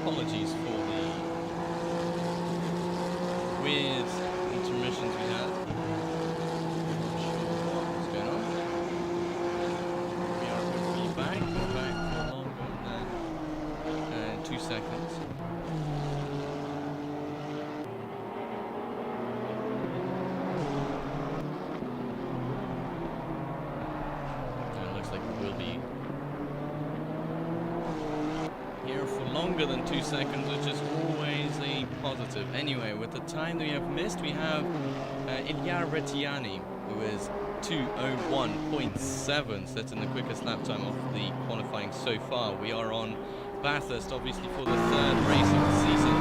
apologies for the weird intermissions we had. Not sure what was going on. We are quickly back. We're back for longer than 2 seconds. It looks like we will be here for longer than 2 seconds, which is always a positive. Anyway, with the time that we have missed, we have Ilya Retiani, who is 2:01.7, setting the quickest lap time of the qualifying so far. We are on Bathurst, obviously, for the third race of the season.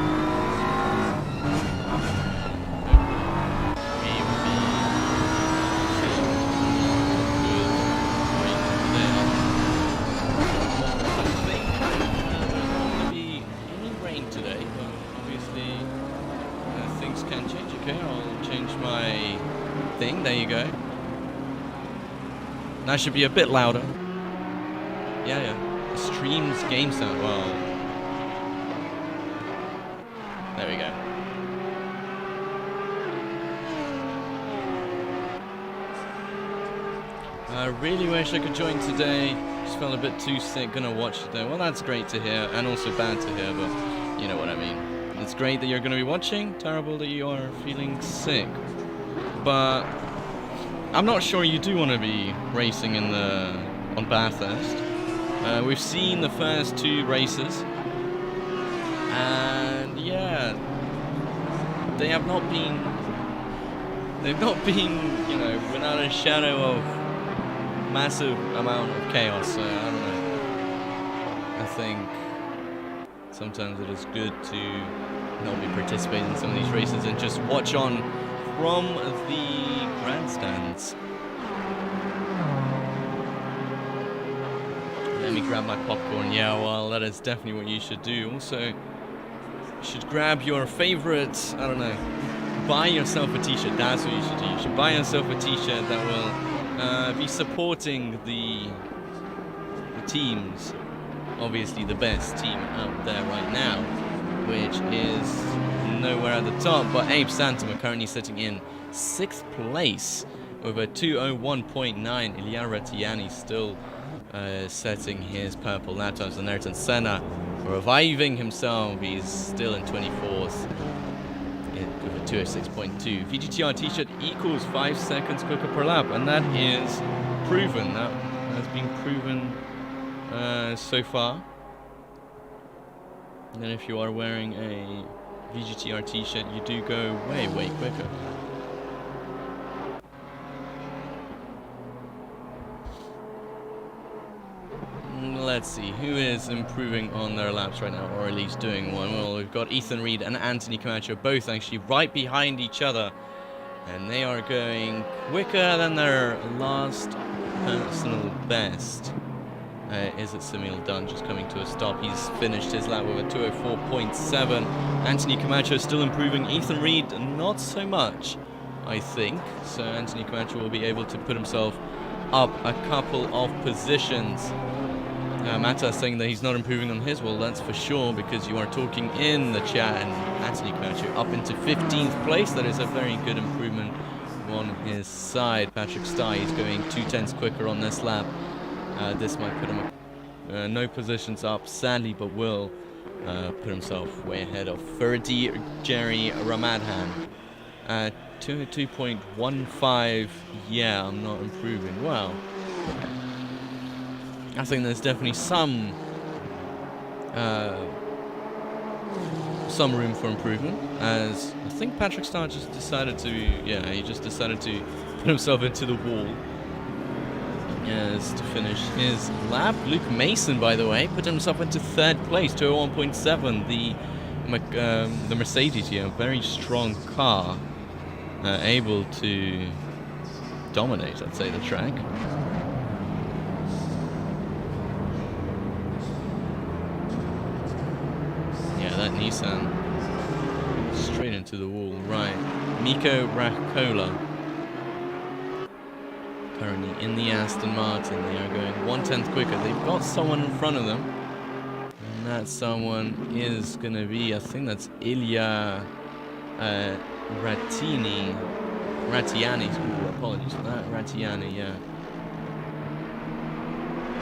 There you go. That should be a bit louder. Yeah. The stream's game sound. Well, there we go. I really wish I could join today. Just felt a bit too sick. Gonna watch today. Well, that's great to hear, and also bad to hear, but you know what I mean. It's great that you're gonna be watching. Terrible that you are feeling sick. But I'm not sure you do want to be racing on Bathurst. We've seen the first 2 races, and yeah, they've not been, you know, without a shadow of massive amount of chaos. So I don't know. I think sometimes it is good to not be participating in some of these races and just watch on from the grandstands. Let me grab my popcorn. Yeah, well, that is definitely what you should do. Also, you should grab your favorite, I don't know, buy yourself a t-shirt. That's what you should do. You should buy yourself a t-shirt that will be supporting the teams. Obviously, the best team out there right now, which is nowhere at the top, but Abe Santom are currently sitting in 6th place with a 2:01.9. Ilya Retiani still setting his purple lap times, and Ayrton Senna reviving himself. He's still in 24th with a 2:06.2. Vgtr t-shirt equals 5 seconds quicker per lap, and that is proven. That has been proven so far. And then if you are wearing a Vgtr t-shirt, you do go way quicker. Let's see, who is improving on their laps right now, or at least doing one? Well, we've got Ethan Reed and Anthony Camacho, both actually right behind each other, and they are going quicker than their last personal best. Is it Samuel Dunn just coming to a stop? He's finished his lap with a 2:04.7. Anthony Camacho still improving. Ethan Reed, not so much, I think. So Anthony Camacho will be able to put himself up a couple of positions. Mata saying that he's not improving on his. Well, that's for sure, because you are talking in the chat, and Anthony Camacho up into 15th place. That is a very good improvement on his side. Patrick Starr is going 2/10 quicker on this lap. This might put him no positions up, sadly, but will put himself way ahead of Ferdi Jerry Ramadhan. 2:02.15. Yeah, I'm not improving. Well, I think there's definitely some room for improvement, as I think Patrick Starr just decided to, he just decided to put himself into the wall. Yes, to finish his lap. Luke Mason, by the way, put himself into 3rd place, 2:01.7. The Mercedes here, a very strong car, able to dominate, I'd say, the track. Yeah, that Nissan straight into the wall. Right, Miko Rakola currently in the Aston Martin. They are going 1/10 quicker. They've got someone in front of them. And that someone is going to be, I think that's Ilya Rattiani. Ooh, apologies for that. Rattiani, yeah.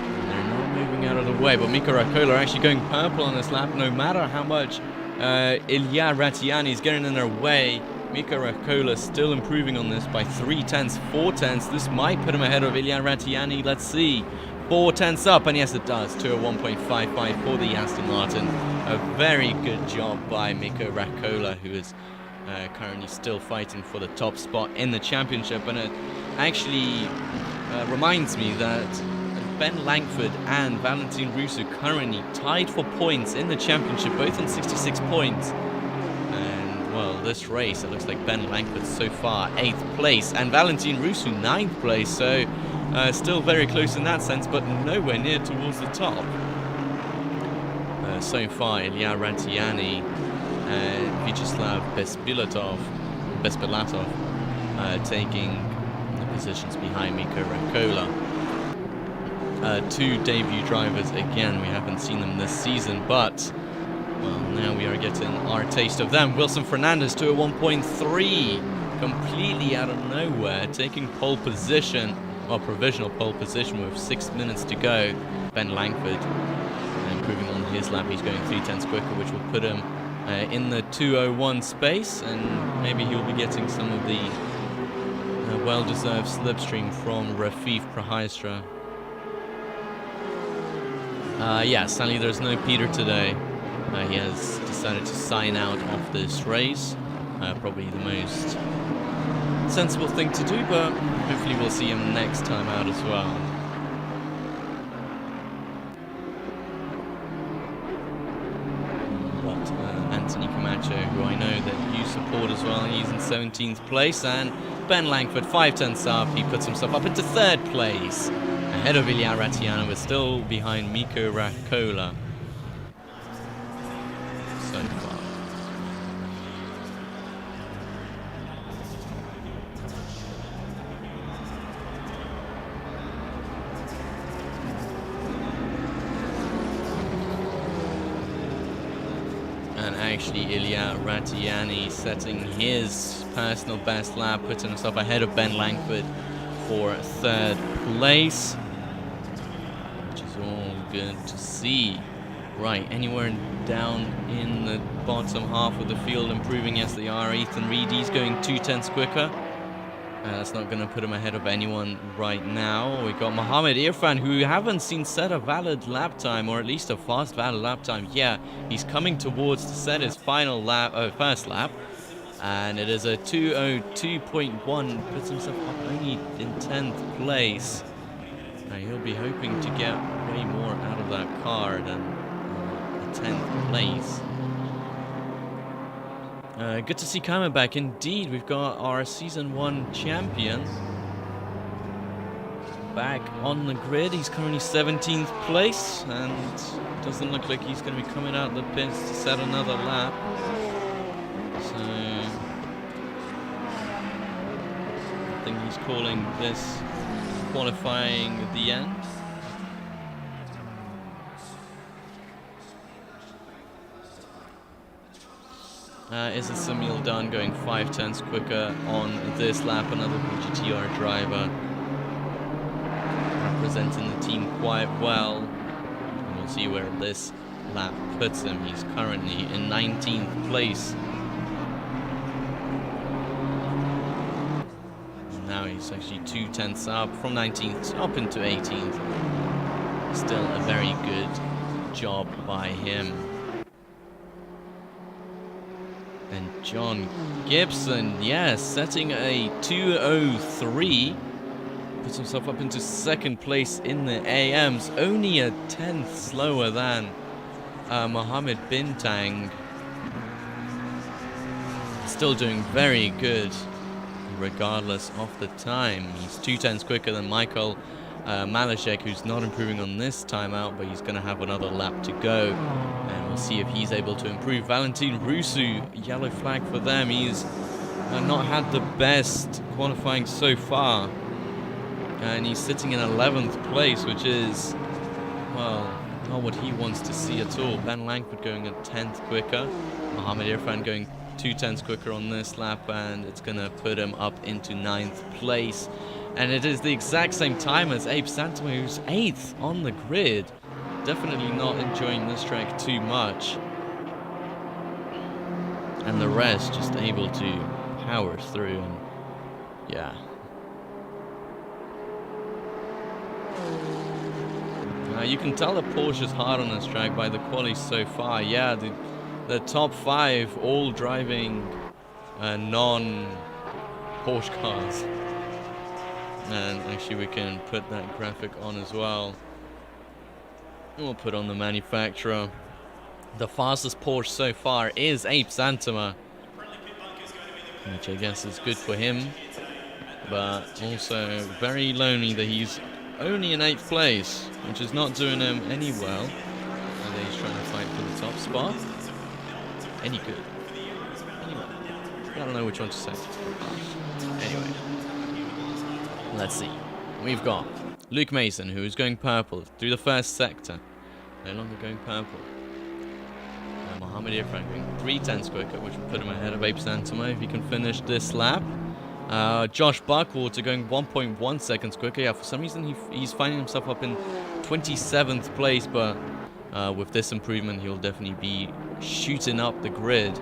And they're not moving out of the way, but Mika Raikkola are actually going purple on this lap, no matter how much Ilya Rattiani is getting in their way. Mika Raikkola still improving on this by 3 tenths, 4 tenths. This might put him ahead of Ilya Rattiani. Let's see. 4 tenths up, and yes, it does. To a 1.55 for the Aston Martin. A very good job by Mika Raikkola, who is currently still fighting for the top spot in the championship. And it actually reminds me that Ben Langford and Valentin Russo currently tied for points in the championship, both on 66 points. And, well, this race, it looks like Ben Langford so far 8th place, and Valentin Russo 9th place, so still very close in that sense, but nowhere near towards the top. So far, Ilya Rattiani and Vyacheslav Bespilatov taking the positions behind Mika Raikkola. 2 debut drivers again. We haven't seen them this season, but well, now we are getting our taste of them. Wilson Fernandez to a 1.3, completely out of nowhere, taking pole position, or provisional pole position with 6 minutes to go. Ben Langford improving on his lap. He's going 3 tenths quicker, which will put him in the 2:01 space, and maybe he'll be getting some of the well-deserved slipstream from Rafif Prahaistra. Yeah, sadly there's no Peter today. He has decided to sign out of this race. Probably the most sensible thing to do, but hopefully we'll see him next time out as well. But Anthony Camacho, who I know that you support as well, he's in 17th place, and Ben Langford 5 tenths up. He puts himself up into 3rd place, ahead of Ilya Rattiani, but still behind Mika Raikkola so far. And actually Ilya Rattiani setting his personal best lap, putting himself ahead of Ben Langford for 3rd place. Which is all good to see. Right, anywhere down in the bottom half of the field improving? Yes, they are. Ethan Reed, he's going 2 tenths quicker. That's not going to put him ahead of anyone right now. We've got Mohammed Irfan, who haven't seen set a valid lap time, or at least a fast valid lap time. Yeah, he's coming towards to set his final lap, first lap. And it is a 2:02.1, puts himself up only in 10th place. He'll be hoping to get way more out of that car than 10th place. Good to see Kama back. Indeed, we've got our Season 1 champion back on the grid. He's currently 17th place, and doesn't look like he's going to be coming out of the pits to set another lap. So I think he's calling this qualifying the end. Is it Samil Dunn going 5 tenths quicker on this lap? Another Vgtr driver representing the team quite well. And we'll see where this lap puts him. He's currently in 19th place. And now he's actually 2 tenths up from 19th up into 18th. Still a very good job by him. And John Gibson, yes, setting a 2:03, puts himself up into 2nd place in the AMs, only a 10th slower than Mohammed Bintang. Still doing very good, regardless of the time. He's 2 tenths quicker than Michael Malashek, who's not improving on this time out, but he's going to have another lap to go. And we'll see if he's able to improve. Valentin Russo, yellow flag for them. He's not had the best qualifying so far. And he's sitting in 11th place, which is, well, not what he wants to see at all. Ben Langford going a 10th quicker. Mohammed Irfan going 2/10ths quicker on this lap, and it's going to put him up into 9th place. And it is the exact same time as Abe Santama, who's 8th on the grid. Definitely not enjoying this track too much. And the rest just able to power through. And yeah. You can tell that Porsche's hard on this track by the qualies so far. Yeah, the top 5 all driving non-Porsche cars. And actually we can put that graphic on as well. We'll put on the manufacturer. The fastest Porsche so far is Abe Santama, which I guess is good for him, but also very lonely that he's only in 8th place, which is not doing him any well. And then he's trying to fight for the top spot. Any good? Anyway, I don't know which one to say. Anyway, let's see. We've got Luke Mason, who is going purple through the first sector. No longer going purple. Mohammed Irfan going 3/10ths quicker, which will put him ahead of Abe Santama if he can finish this lap. Josh Buckwater going 1.1 seconds quicker. Yeah, for some reason he's finding himself up in 27th place, but with this improvement he'll definitely be shooting up the grid.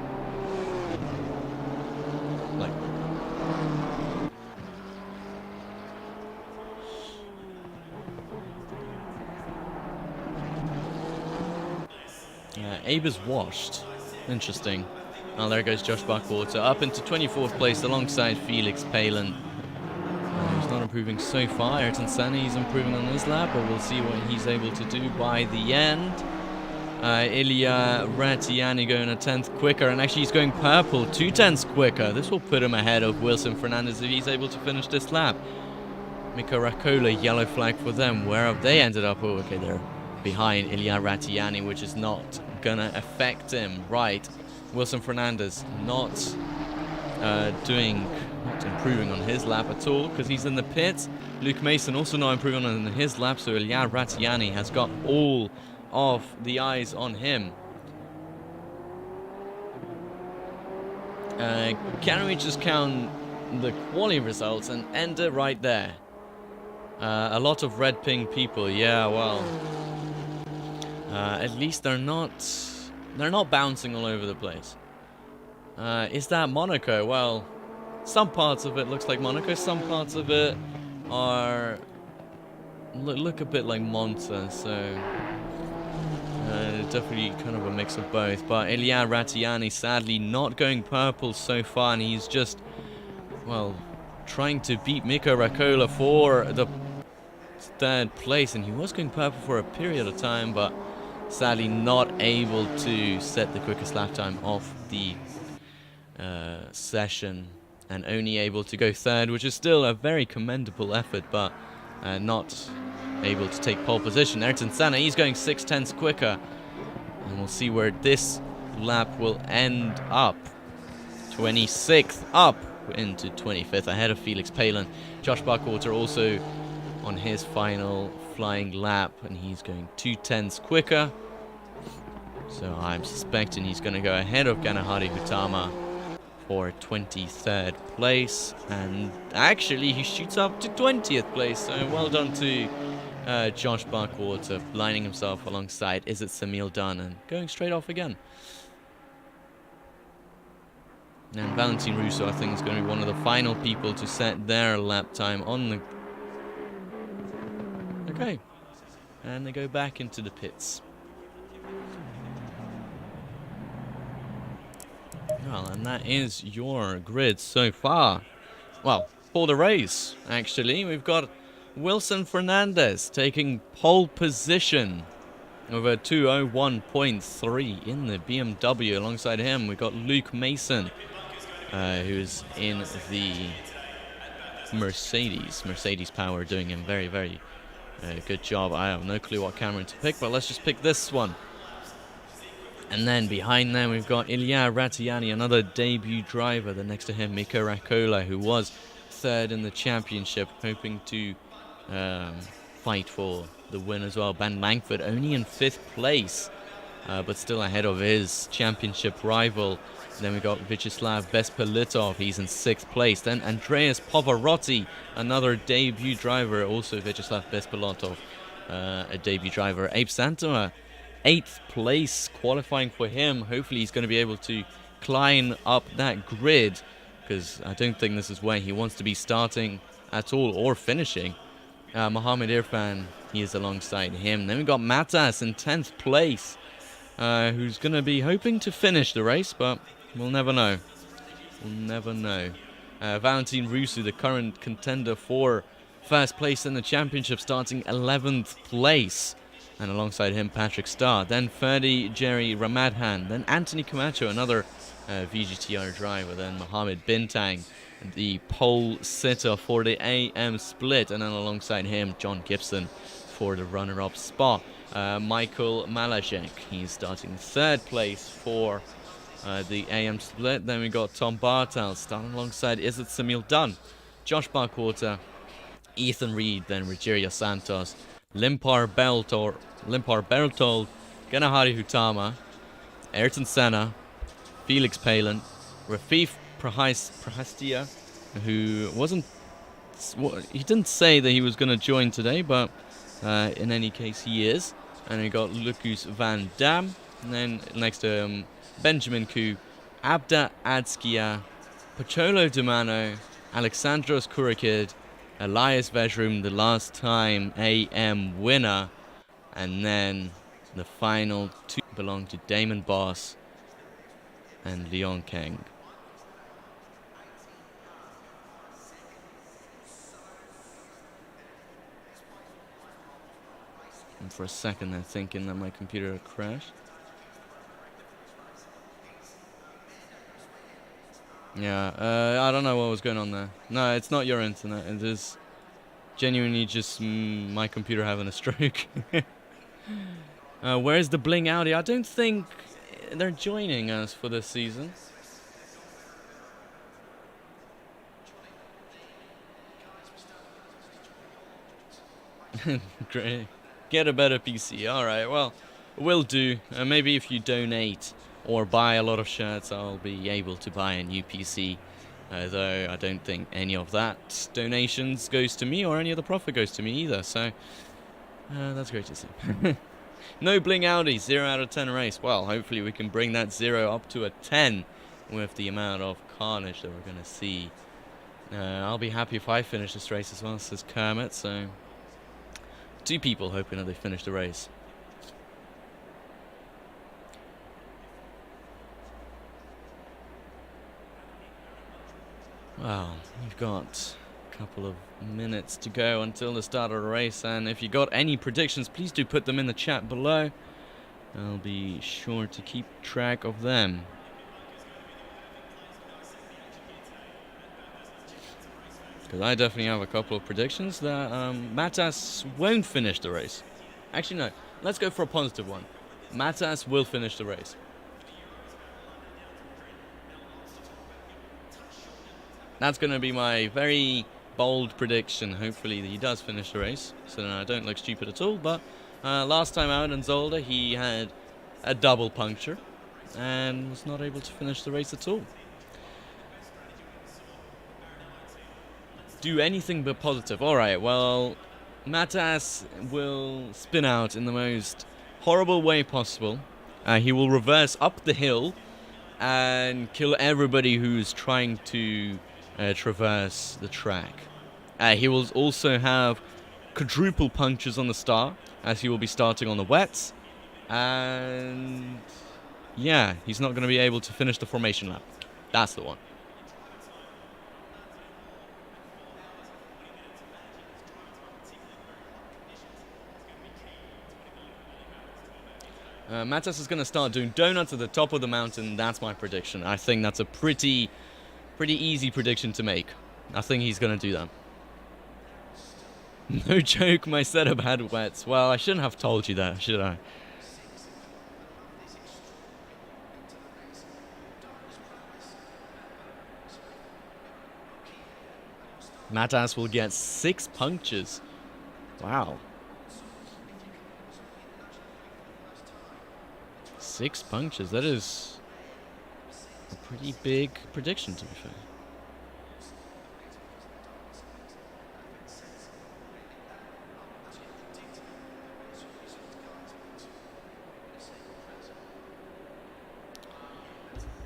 Abe is washed. Interesting. Oh, there goes Josh Buckwater up into 24th place alongside Felix Palin. He's not improving so far. Ayrton Senna, he's improving on his lap, but we'll see what he's able to do by the end. Ilya Rattiani going a 10th quicker, and actually he's going purple 2/10ths quicker. This will put him ahead of Wilson Fernandez if he's able to finish this lap. Mika Rakola, yellow flag for them. Where have they ended up? Oh, okay, they're behind Ilya Rattiani, which is not gonna affect him. Right, Wilson Fernandez not improving on his lap at all because he's in the pits. Luke Mason also not improving on his lap, so Ilya Rattiani has got all of the eyes on him. Can we just count the quali results and end it right there? A lot of red ping people. Yeah, well, at least they're not bouncing all over the place. Is that Monaco? Well, some parts of it looks like Monaco, some parts of it are look a bit like Monza, so definitely kind of a mix of both. But Ilya Rattiani sadly not going purple so far, and he's just, well, trying to beat Mika Rakola for the 3rd place, and he was going purple for a period of time, but sadly not able to set the quickest lap time of the session, and only able to go 3rd, which is still a very commendable effort, but not able to take pole position. Ayrton Senna, he's going 6/10ths quicker, and we'll see where this lap will end up. 26th up into 25th, ahead of Felix Palin. Josh Buckwater also on his final flying lap, and he's going 2/10ths quicker. So I'm suspecting he's going to go ahead of Ganahari Hutama for 23rd place, and actually he shoots up to 20th place, so well done to Josh Buckwater, lining himself alongside Izzet Samil Dunn and going straight off again. And Valentin Russo, I think, is going to be one of the final people to set their lap time on the... Okay, and they go back into the pits. Well, and that is your grid so far. Well, for the race, actually, we've got Wilson Fernandez taking pole position over 2:01.3 in the BMW. Alongside him, we've got Luke Mason, who's in the Mercedes Power, doing a very, very good job. I have no clue what camera to pick, but let's just pick this one. And then behind them, we've got Ilya Rattiani, another debut driver. Then next to him, Mika Rakola, who was 3rd in the championship, hoping to fight for the win as well. Ben Langford only in 5th place, but still ahead of his championship rival. Then we got Vyacheslav Bespolitov, he's in 6th place. Then Andreas Pavarotti, another debut driver, also Vyacheslav Bespolitov, a debut driver. Abe Santoma, 8th place, qualifying for him. Hopefully he's going to be able to climb up that grid, because I don't think this is where he wants to be starting at all or finishing. Mohammed Irfan, he is alongside him. Then we got Matas in 10th place, who's going to be hoping to finish the race, but we'll never know. We'll never know. Valentin Rusu, the current contender for first place in the championship, starting 11th place. And alongside him, Patrick Starr. Then Ferdi Jerry Ramadhan. Then Anthony Camacho, another Vgtr driver. Then Mohammed Bintang, the pole sitter for the AM split. And then alongside him, John Gibson for the runner-up spot. Michael Malashek, he's starting 3rd place for the AM split. Then we got Tom Bartel starting alongside Izzat Samil Dunn, Josh Barquarter, Ethan Reed, then Rogerio Santos, Limpar Bertold, Ganahari Hutama, Ayrton Senna, Felix Palin, Rafif Prahastia, who he didn't say that he was going to join today, but in any case he is. And we got Lucas Van Dam, and then next to him, Benjamin Koo, Abda Adskia, Pacholo Dumano, Alexandros Kurakid, Elias Vejrum, the last time AM winner, and then the final 2 belong to Damon Boss and Leon Kang. And for a second, I'm thinking that my computer had crashed. Yeah, I don't know what was going on there. No, it's not your internet. It is genuinely just my computer having a stroke. Where's the Bling Audi? I don't think they're joining us for this season. Great. Get a better PC. Alright, well, will do. Maybe if you donate or buy a lot of shirts, I'll be able to buy a new PC. Though I don't think any of that donations goes to me or any of the profit goes to me either. So that's great to see. No Bling Audi, 0 out of 10 race. Well, hopefully we can bring that 0 up to a 10 with the amount of carnage that we're going to see. I'll be happy if I finish this race as well, says Kermit. So 2 people hoping that they finish the race. Well, we've got a couple of minutes to go until the start of the race, and if you got any predictions, please do put them in the chat below. I'll be sure to keep track of them. Because I definitely have a couple of predictions that Matas won't finish the race. Actually, no. Let's go for a positive one. Matas will finish the race. That's going to be my very bold prediction. Hopefully he does finish the race, so then I don't look stupid at all. But last time out in Zolder, he had a double puncture and was not able to finish the race at all. Do anything but positive. Alright, well, Matas will spin out in the most horrible way possible. He will reverse up the hill and kill everybody who's trying to traverse the track. He will also have quadruple punctures on the start, as he will be starting on the wets. And yeah, he's not going to be able to finish the formation lap. That's the one. Matas is going to start doing donuts at the top of the mountain. That's my prediction. I think that's a pretty easy prediction to make. I think he's going to do that. No joke, my setup had wets. Well, I shouldn't have told you that, should I? Matas will get 6 punctures. Wow. 6 punctures. That is a pretty big prediction, to be fair.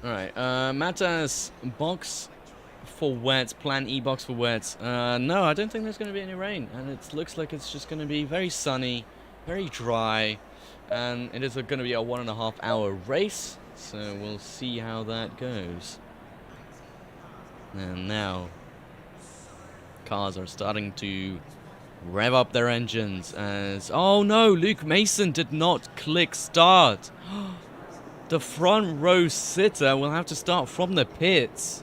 Alright, Matas box for wets, plan E box for wets. No, I don't think there's going to be any rain, and it looks like it's just going to be very sunny, very dry, and it is going to be a 1.5 hour race, so we'll see how that goes. And now, cars are starting to rev up their engines as... Oh no, Luke Mason did not click start. The front row sitter will have to start from the pits.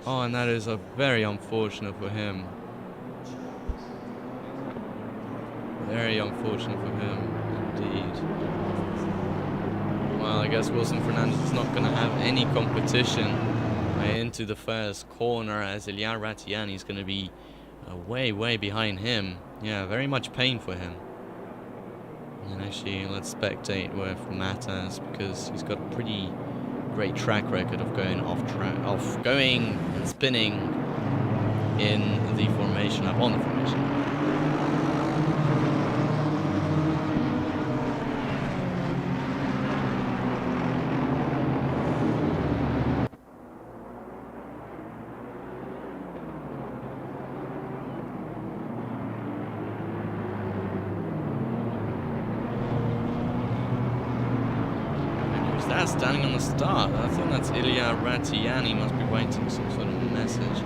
Oh, and that is very unfortunate for him. Very unfortunate for him, indeed. Well, I guess Wilson Fernandez is not going to have any competition into the first corner, as Ilya Ratiani is going to be way, way behind him. Yeah, very much pain for him. And actually, let's spectate with Matas, because he's got a pretty great track record of going going and spinning in the formation lap, on the formation lap. Standing on the start. I think that's Ilya Ratiani. Must be writing some sort of message.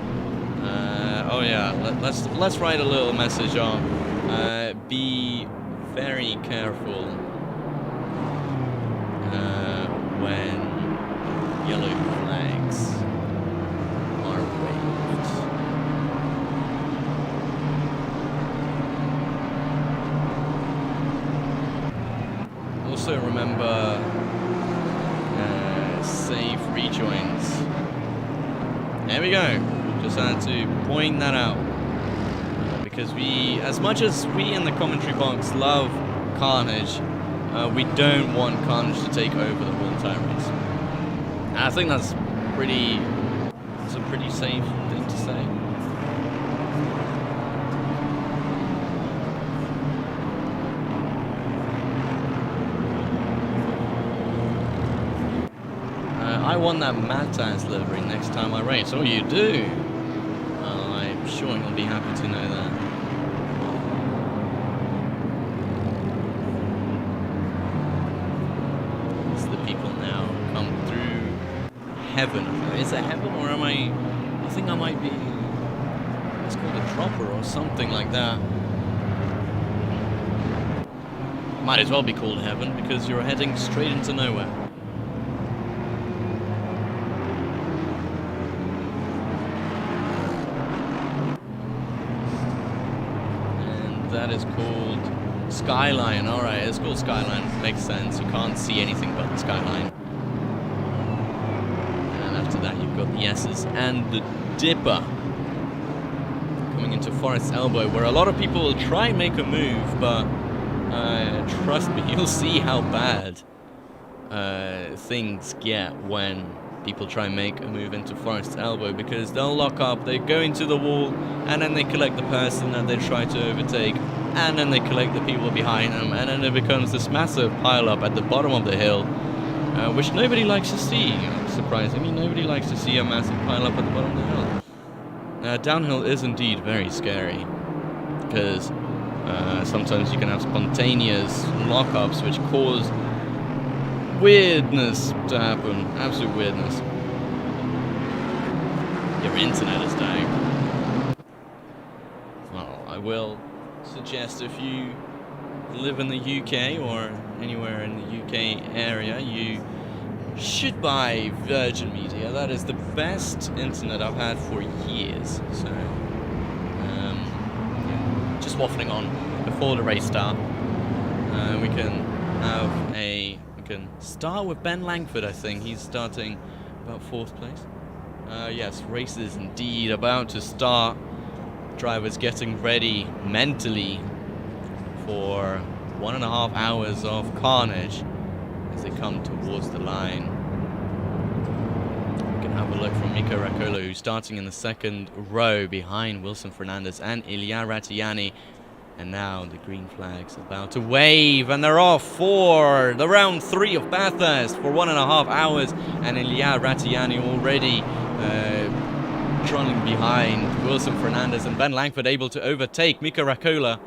Oh yeah, let's write a little message on. Be very careful when yellow flags are waved. Also remember. Safe rejoins. There we go. Just had to point that out. Because we, as much as we in the commentary box love Carnage, we don't want Carnage to take over the whole entire race. And I think that's a pretty safe thing to say. I want that Matas livery next time I race. Oh, you do? Well, I'm sure you'll be happy to know that. So the people now come through heaven. Is it heaven, or am I think I might be... It's called a dropper or something like that. Might as well be called heaven, because you're heading straight into nowhere. That is called Skyline. Alright, it's called Skyline. Makes sense. You can't see anything but the skyline. And after that, you've got the S's and the Dipper. Coming into Forest's Elbow, where a lot of people will try and make a move, but trust me, you'll see how bad things get when people try and make a move into Forest's Elbow, because they'll lock up, they go into the wall, and then they collect the person that they try to overtake, and then they collect the people behind them, and then it becomes this massive pile-up at the bottom of the hill, which nobody likes to see. Surprisingly, nobody likes to see a massive pile-up at the bottom of the hill. Downhill is indeed very scary, because sometimes you can have spontaneous lockups which cause weirdness to happen. Absolute weirdness. Your internet is dying. Well, I will suggest if you live in the UK or anywhere in the UK area, you should buy Virgin Media. That is the best internet I've had for years. So, just waffling on before the race start. We can have a... can start with Ben Langford, I think. He's starting about 4th place. Yes, race is indeed about to start. Drivers getting ready mentally for 1.5 hours of carnage. As come towards the line. We can have a look from Mika Rakola, who's starting in the second row behind Wilson Fernandez and Ilya Ratiani. And now the green flag's about to wave, and they're off for the round 3 of Bathurst for 1.5 hours. And Ilya Ratiani already trailing behind Wilson Fernandez, and Ben Langford able to overtake Mika Rakola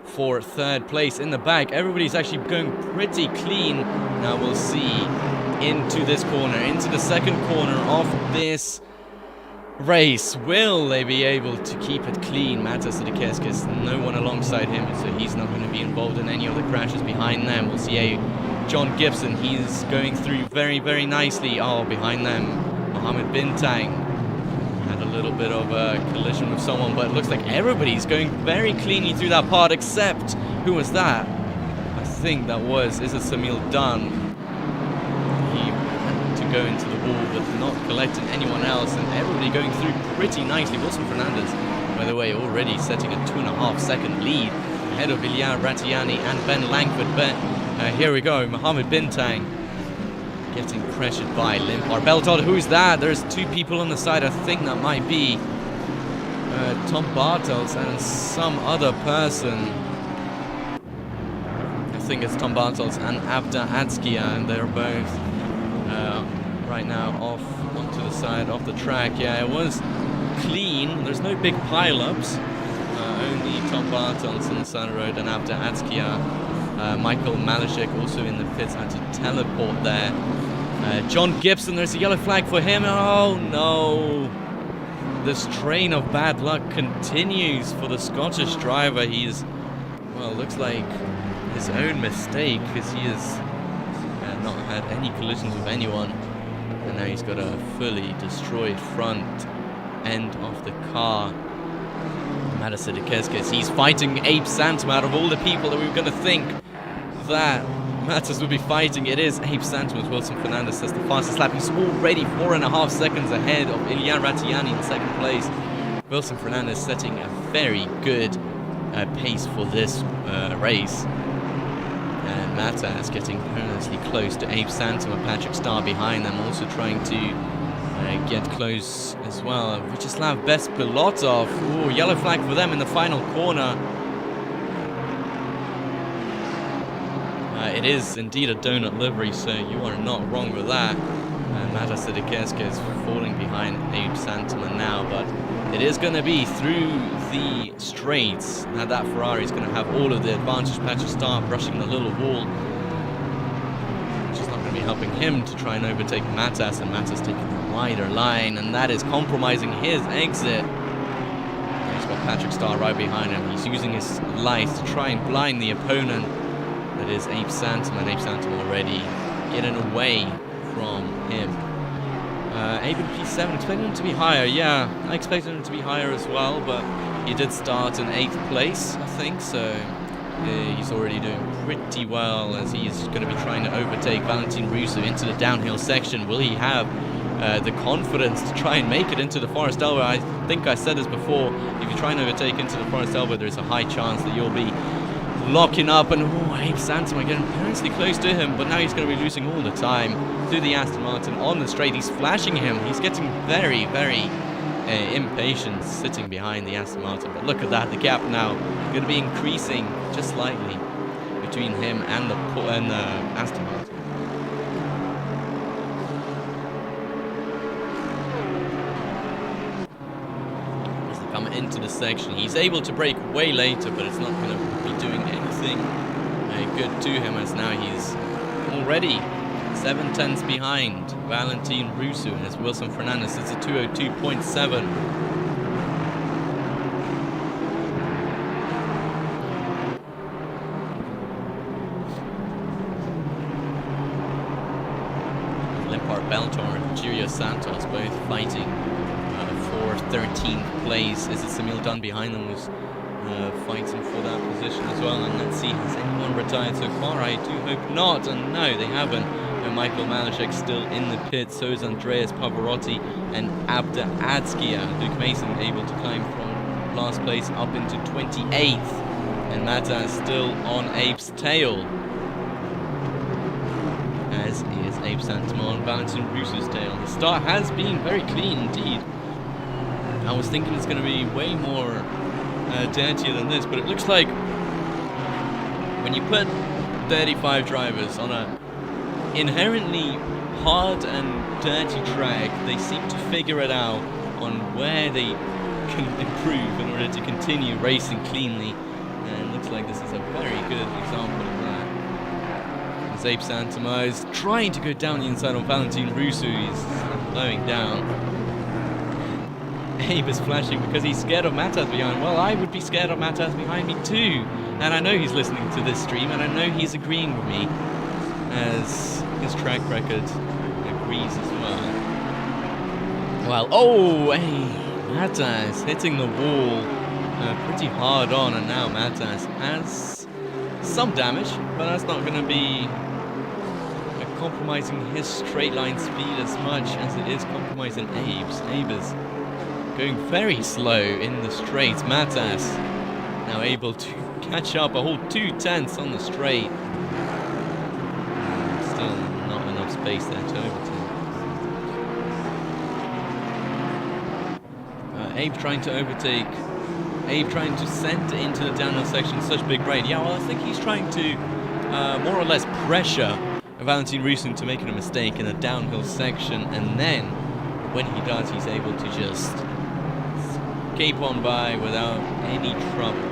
for 3rd place in the back. Everybody's actually going pretty clean. Now we'll see into this corner, into the second corner of this race. Will they be able to keep it clean? Matas Sidikeskis, no one alongside him, so he's not going to be involved in any of the crashes behind them. We'll see John Gibson, he's going through very, very nicely. Oh, behind them, Mohammed Bintang had a little bit of a collision with someone, but it looks like everybody's going very cleanly through that part, except, who was that? I think that was, is it Samil Dunn? He had to go into the wall, but not collecting anyone else, and everybody going through pretty nicely. Wilson Fernandez, by the way, already setting a 2.5 second lead ahead of Ilya Ratiani and Ben Langford. But here we go, Mohammed Bintang getting pressured by Limpar Beltod. Who's that? There's 2 people on the side. I think that might be Tom Bartels and some other person. I think it's Tom Bartels and Abda Adskia, and they're both right now off onto the side of the track. Yeah, it was clean. There's no big pile-ups. Only Tom Bartels on the side of the road and Abda Adskia. Michael Malashek also in the pits, had to teleport there. John Gibson, there's a yellow flag for him. Oh no! This train of bad luck continues for the Scottish driver. He's, well, looks like his own mistake, because he has not had any collisions with anyone. And now he's got a fully destroyed front end of the car. Matas Sidikeskis, he's fighting Abe Santom. Out of all the people that we were going to think that Matas would be fighting, it is Abe Santom, as Wilson Fernandez says the fastest lap. He's already 4.5 seconds ahead of Ilya Ratiani in 2nd place. Wilson Fernandez setting a very good pace for this race. And Matas getting perilously close to Abe Santom and Patrick Starr behind them, also trying to get close as well. Vyacheslav Bespilotov, ooh, yellow flag for them in the final corner. It is indeed a donut livery, so you are not wrong with that. Matas Sidikeskis is falling behind Abe Santom now, but it is going to be through the straights. Now that Ferrari is going to have all of the advantage. Patrick Starr brushing the little wall, which is not going to be helping him to try and overtake Matas, and Matas taking a wider line, and that is compromising his exit. He's got Patrick Starr right behind him. He's using his lights to try and blind the opponent. That is Abe Santom, and Abe Santom already getting away from him. Abe in P7, expecting him to be higher. Yeah, I expected him to be higher as well, but he did start in 8th place, I think, so he's already doing pretty well, as he is going to be trying to overtake Valentin Russo into the downhill section. Will he have the confidence to try and make it into the Forest Elbow? I think I said this before, if you try and overtake into the Forest Elbow, there's a high chance that you'll be locking up, and Abe Santom getting perilously close to him, but now he's going to be losing all the time through the Aston Martin on the straight. He's flashing him. He's getting very, very impatient sitting behind the Aston Martin, but look at that, the gap now going to be increasing just slightly between him and the Aston Martin. As they come into the section, he's able to brake way later, but it's not going to be doing anything good to him, as now he's already 7/10ths behind Valentin Russo, as Wilson Fernandez is a 202.7. Limpar Beltor and Girio Santos both fighting for 13th place. Is it Samil Dunn behind them was fighting for that position as well? And let's see, has anyone retired so far? I do hope not, and no, they haven't. And Michael Malashek still in the pit, so is Andreas Pavarotti and Abda Adskia. Luke Mason able to climb from last place up into 28th, and Matas still on Abe's tail. as is Abe Santima on Valentin Russo's tail. The start has been very clean indeed. I was thinking it's going to be way more dirtier than this, but it looks like when you put 35 drivers on a inherently hard and dirty track, they seem to figure it out on where they can improve in order to continue racing cleanly, and it looks like this is a very good example of that. As Abe Santima is trying to go down the inside on Valentin Russo, he's slowing down. Abe is flashing because he's scared of Matas behind. Well, I would be scared of Matas behind me too, and I know he's listening to this stream, and I know he's agreeing with me, as his track record agrees as well. Well, oh, hey, Matas hitting the wall pretty hard on, and now Matas has some damage, but that's not going to be compromising his straight line speed as much as it is compromising Abe's. Abe is going very slow in the straights. Matas now able to catch up a whole 2/10 on the straight. Still not enough space there to overtake. Abe trying to overtake. Abe trying to send into the downhill section such big rate. Yeah, well, I think he's trying to more or less pressure Valentin Russo to making a mistake in a downhill section, and then when he does, he's able to just escape on by without any trouble.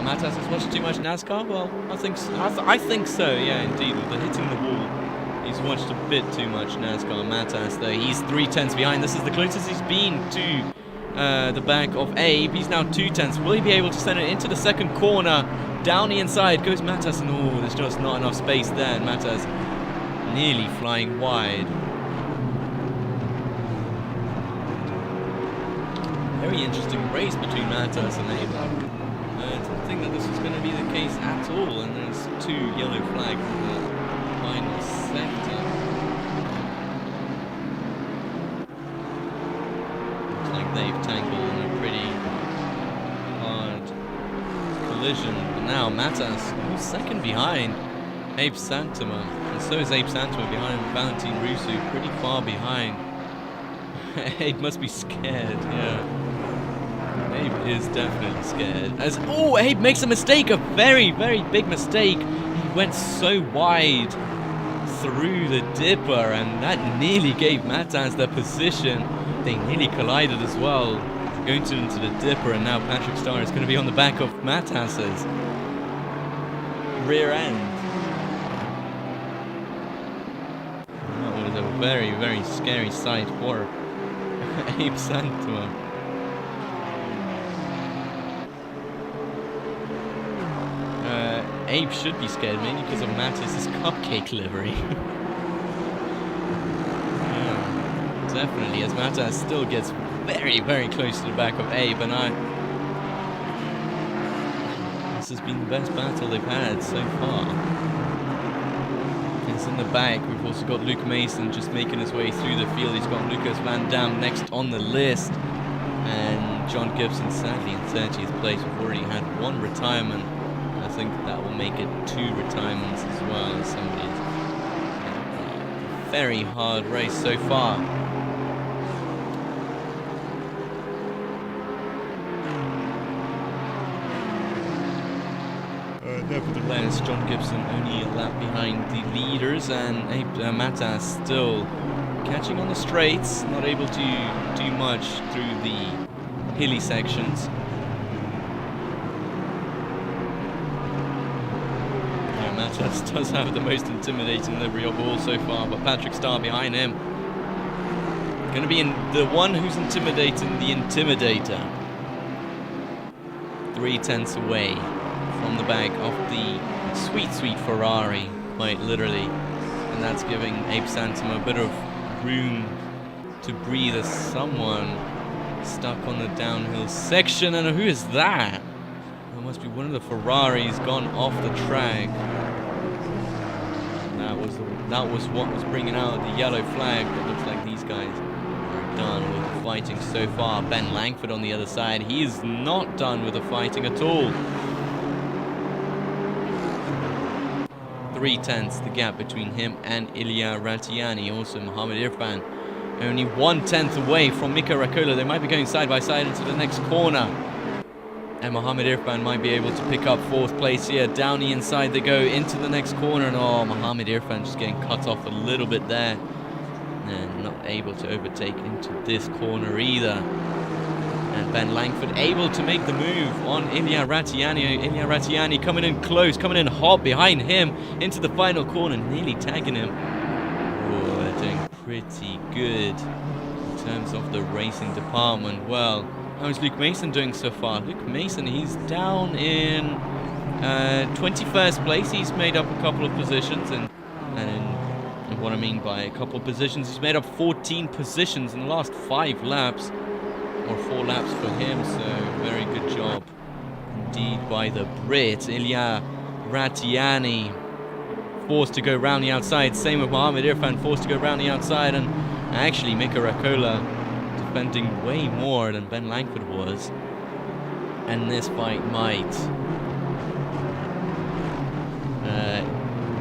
Matas has watched too much NASCAR? Well, I think so. I think so, yeah, indeed. With the hitting the wall, he's watched a bit too much NASCAR. Matas, though, he's 3/10 behind. This is the closest he's been to the back of Abe. He's now 2/10. Will he be able to send it into the second corner? Down the inside goes Matas, and oh, there's just not enough space there, and Matas nearly flying wide. Very interesting race between Matas and Abe. I didn't think that this was going to be the case at all, and there's 2 yellow flags in the final sector. Looks like they've tangled in a pretty hard collision. But now Matas, who's second behind Abe Santima, and so is Abe Santima behind Valentin Russo, pretty far behind. Abe must be scared, yeah. Abe is definitely scared. As Abe makes a mistake, a very, very big mistake. He went so wide through the dipper, and that nearly gave Matas their position. They nearly collided as well, going into the dipper, and now Patrick Starr is going to be on the back of Matas's rear end. That was a very, very scary sight for Abe Santima. Abe should be scared, mainly because of Matas's cupcake livery. Yeah, definitely, as Matas still gets very, very close to the back of Abe, and this has been the best battle they've had so far. It's in the back. We've also got Luke Mason just making his way through the field. He's got Lucas Van Dam next on the list, and John Gibson sadly in 30th place. We've already had 1 retirement. I think that will make it 2 retirements as well, as somebody's very hard race so far. Nevertheless, John Gibson only a lap behind the leaders, and Matas still catching on the straights, not able to do much through the hilly sections. Matas does have the most intimidating livery of all so far, but Patrick Starr behind him. Going to be the one who's intimidating the intimidator. 3/10 away from the back of the sweet, sweet Ferrari, quite literally. And that's giving Abe Santima a bit of room to breathe as someone stuck on the downhill section. And who is that? That must be one of the Ferraris gone off the track. That was what was bringing out the yellow flag. It looks like these guys are done with the fighting so far. Ben Langford on the other side. He is not done with the fighting at all. 3/10 the gap between him and Ilya Ratiani. Also, Mohamed Irfan only 1/10 away from Mika Rakola. They might be going side by side into the next corner. And Mohamed Irfan might be able to pick up 4th place here. Down the inside they go into the next corner. And oh, Mohamed Irfan just getting cut off a little bit there. And not able to overtake into this corner either. And Ben Langford able to make the move on Ilya Ratiani. Ilya Ratiani coming in close, coming in hot behind him into the final corner, nearly tagging him. Oh, they're doing pretty good in terms of the racing department. Well, how's Luke Mason doing so far? Luke Mason, he's down in 21st place. He's made up a couple of positions, and what I mean by a couple of positions, he's made up 14 positions in the last 5 laps. Or 4 laps for him, so very good job indeed by the Brit. Ilya Ratiani forced to go round the outside. Same with Mohamed Irfan, forced to go round the outside. And actually Mika Rakola defending way more than Ben Langford was. And this fight might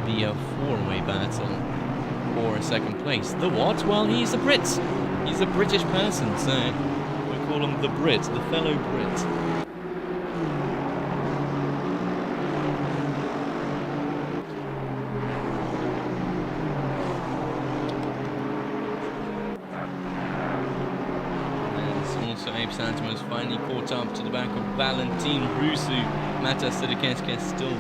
be a 4-way battle for a 2nd place. The what? Well, he's a Brit. He's a British person, so call him the Brit, the fellow Brit. And also Abe Santom has finally caught up to the back of Valentin Rusu. Matas Sedeketske still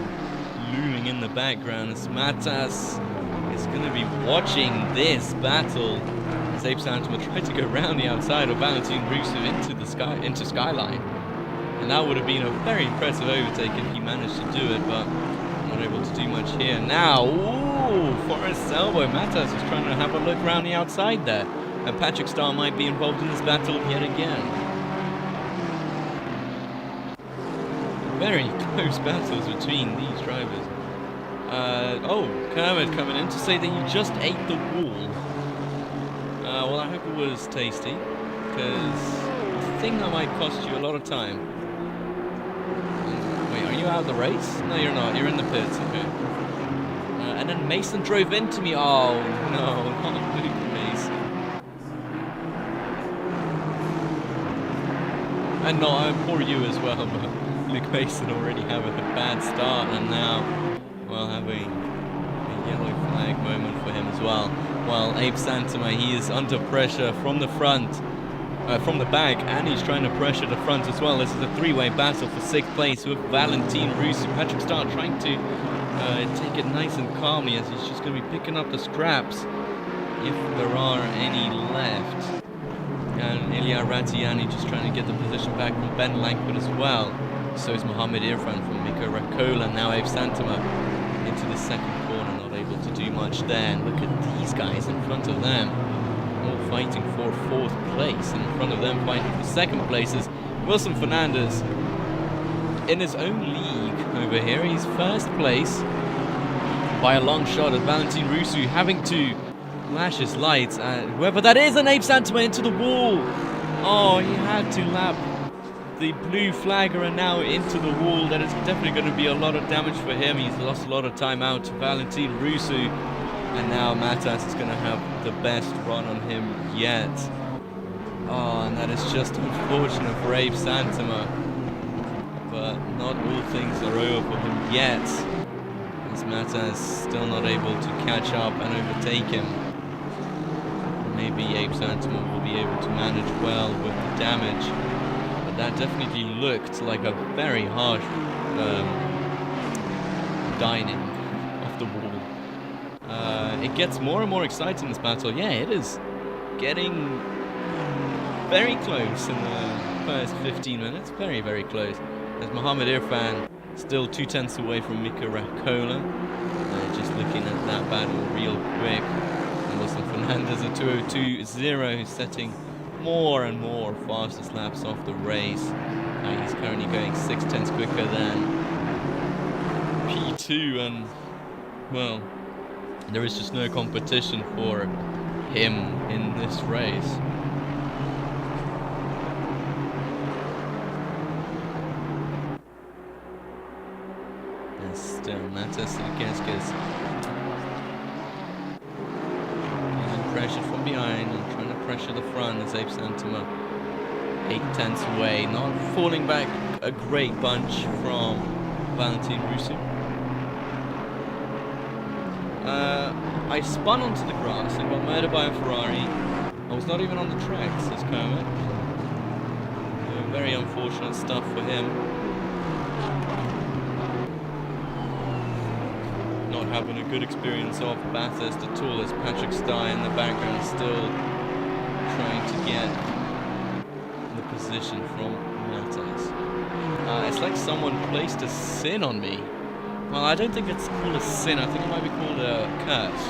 looming in the background as Matas is going to be watching this battle. Abe Santom tried to go round the outside of Valentin Rusu into Skyline, and that would have been a very impressive overtake if he managed to do it, but not able to do much here. Now, ooh, Forrest elbow. Matas is trying to have a look round the outside there, and Patrick Starr might be involved in this battle yet again. Very close battles between these drivers. Oh, Kermit coming in to say that you just ate the wall. Well, I hope it was tasty, because I think that might cost you a lot of time. Wait, are you out of the race? No, you're not. You're in the pits, okay. And then Mason drove into me. Oh, no, not Luke Mason. And no, poor you as well, but Luke Mason already have a bad start, and now, well, having a yellow flag moment for him as well. Well, Abe Santoma, he is under pressure from the front, from the back, and he's trying to pressure the front as well. This is a 3-way battle for 6th place with Valentin Rusu. Patrick Starr trying to take it nice and calmly as he's just going to be picking up the scraps if there are any left. And Ilya Ratiani just trying to get the position back from Ben Langford as well. So is Mohamed Irfan from Mika Rakola. Now Abe Santoma into the 2nd corner, not able to do much there. And look at these guys in front of them, all fighting for 4th place. And in front of them fighting for 2nd place is Wilson Fernandez in his own league over here. He's 1st place by a long shot at Valentin Rusu having to flash his lights at whoever that is, and Abe Santoma into the wall. Oh, he had to lap the blue flagger and now into the wall. That is definitely going to be a lot of damage for him. He's lost a lot of time out to Valentin Rusu, and now Matas is going to have the best run on him yet. Oh, and that is just unfortunate for Abe Santoma, but not all things are over for him yet, as Matas still not able to catch up and overtake him. Maybe Abe Santoma will be able to manage well with the damage, but that definitely looked like a very harsh dining off the wall. It gets more and more exciting, this battle. Yeah, it is getting very close in the first 15 minutes. Very, very close. As Mohamed Irfan still 2/10 away from Mika Rakola. Just looking at that battle real quick. Wilson Fernandez at 2:02.0, setting more and more fastest laps off the race. He's currently going 6/10 quicker than P2, and well, there is just no competition for him in this race. And still, Matas Sedeketske pressured from behind and trying to pressure the front as Abe Santama 8/10 away, not falling back a great bunch from Valentin Rusu. I spun onto the grass and got murdered by a Ferrari. I was not even on the track, says Kermit. Very unfortunate stuff for him. Not having a good experience of Bathurst at all, as Patrick Starr in the background still trying to get the position from Matas. It's like someone placed a sin on me. Well, I don't think it's called a sin. I think it might be called a curse.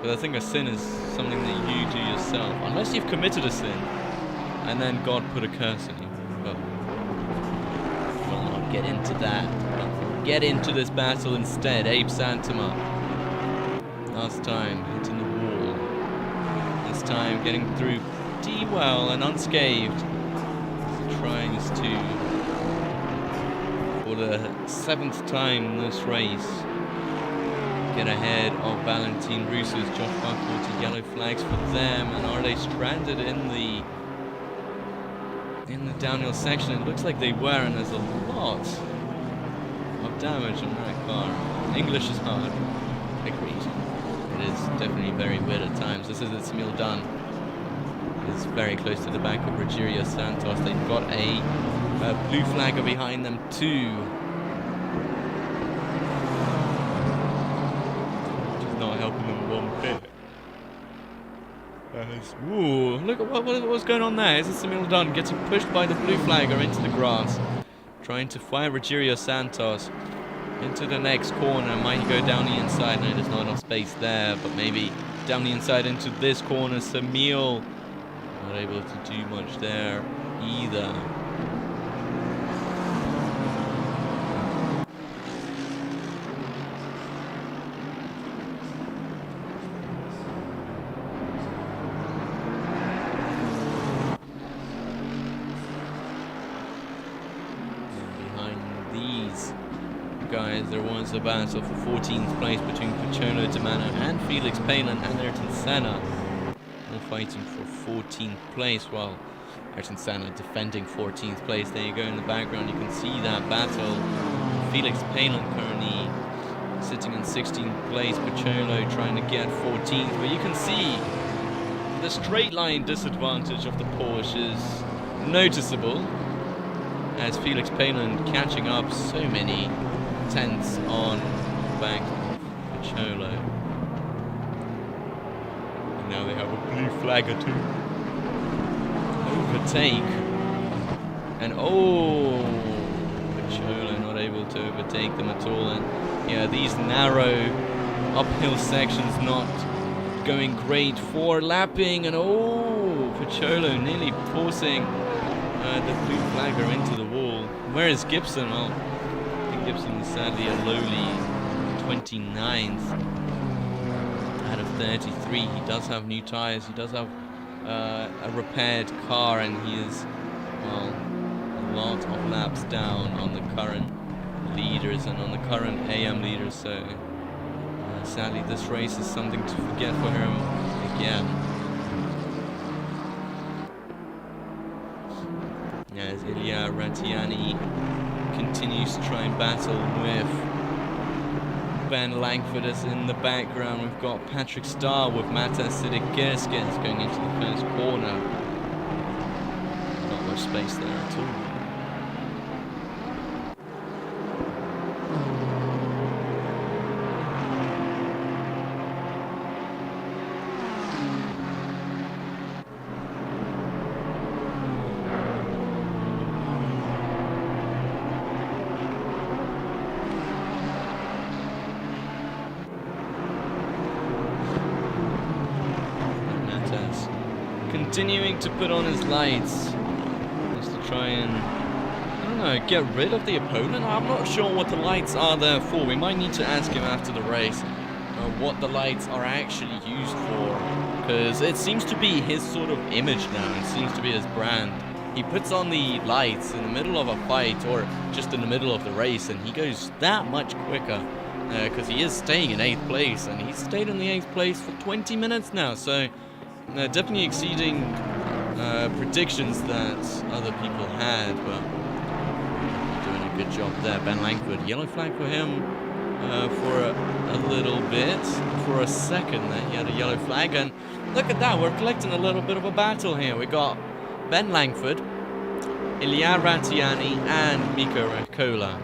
But I think a sin is something that you do yourself, unless you've committed a sin and then God put a curse on you. But we'll not get into that. We'll get into this battle instead. Abe Santama, last time hitting the wall. This time getting through pretty well and unscathed. Tries to, for the 7th time in this race, get ahead of Valentin Rusu's Josh Buckwater. Yellow flags for them, and are they stranded in the downhill section? It looks like they were, and there's a lot of damage on that car. English is hard. Agreed. It is definitely very weird at times. This is it, Smil Dunn. It's very close to the back of Rogerio Santos. They've got a blue flagger behind them too. Which is not helping them one bit. Ooh, look at what's going on there. Is it Samil Dunn getting pushed by the blue flagger into the grass? Trying to fire Rogerio Santos into the next corner. Might he go down the inside? No, there's not enough space there, but maybe down the inside into this corner. Samil not able to do much there either. Guys, there was a battle for 14th place between Pacholo Dimano and Felix Palin and Ayrton Senna. All fighting for 14th place, while Ayrton Senna defending 14th place. There you go in the background, you can see that battle. Felix Palin currently sitting in 16th place, Pacholo trying to get 14th, but you can see the straight line disadvantage of the Porsche is noticeable, as Felix Palin catching up so many tenths on the back of Pacholo. And now they have a blue flagger to overtake. And oh, Pacholo not able to overtake them at all. And yeah, these narrow uphill sections not going great for lapping. And oh, Pacholo nearly forcing the blue flagger into the wall. Where is Gibson? Well, Gibson is sadly a lowly 29th out of 33. He does have new tyres, he does have a repaired car, and he is, well, a lot of laps down on the current leaders and on the current AM leaders, so sadly this race is something to forget for him again. As Ilya Ratiani continues to try and battle with Ben Langford as in the background. We've got Patrick Starr with Matas Sidikirskis going into the first corner. Not much space there at all. Continuing to put on his lights just to try and, I don't know, get rid of the opponent. I'm not sure what the lights are there for. We might need to ask him after the race what the lights are actually used for, because it seems to be his sort of image now. It seems to be his brand. He puts on the lights in the middle of a fight or just in the middle of the race, and he goes that much quicker because he is staying in 8th place, and he's stayed in the 8th place for 20 minutes now, so definitely exceeding predictions that other people had, but doing a good job there. Ben Langford, yellow flag for him for a little bit, for a second that he had a yellow flag, and look at that, we're collecting a little bit of a battle here. We got Ben Langford, Ilya Ratiani, and Mika Rakola.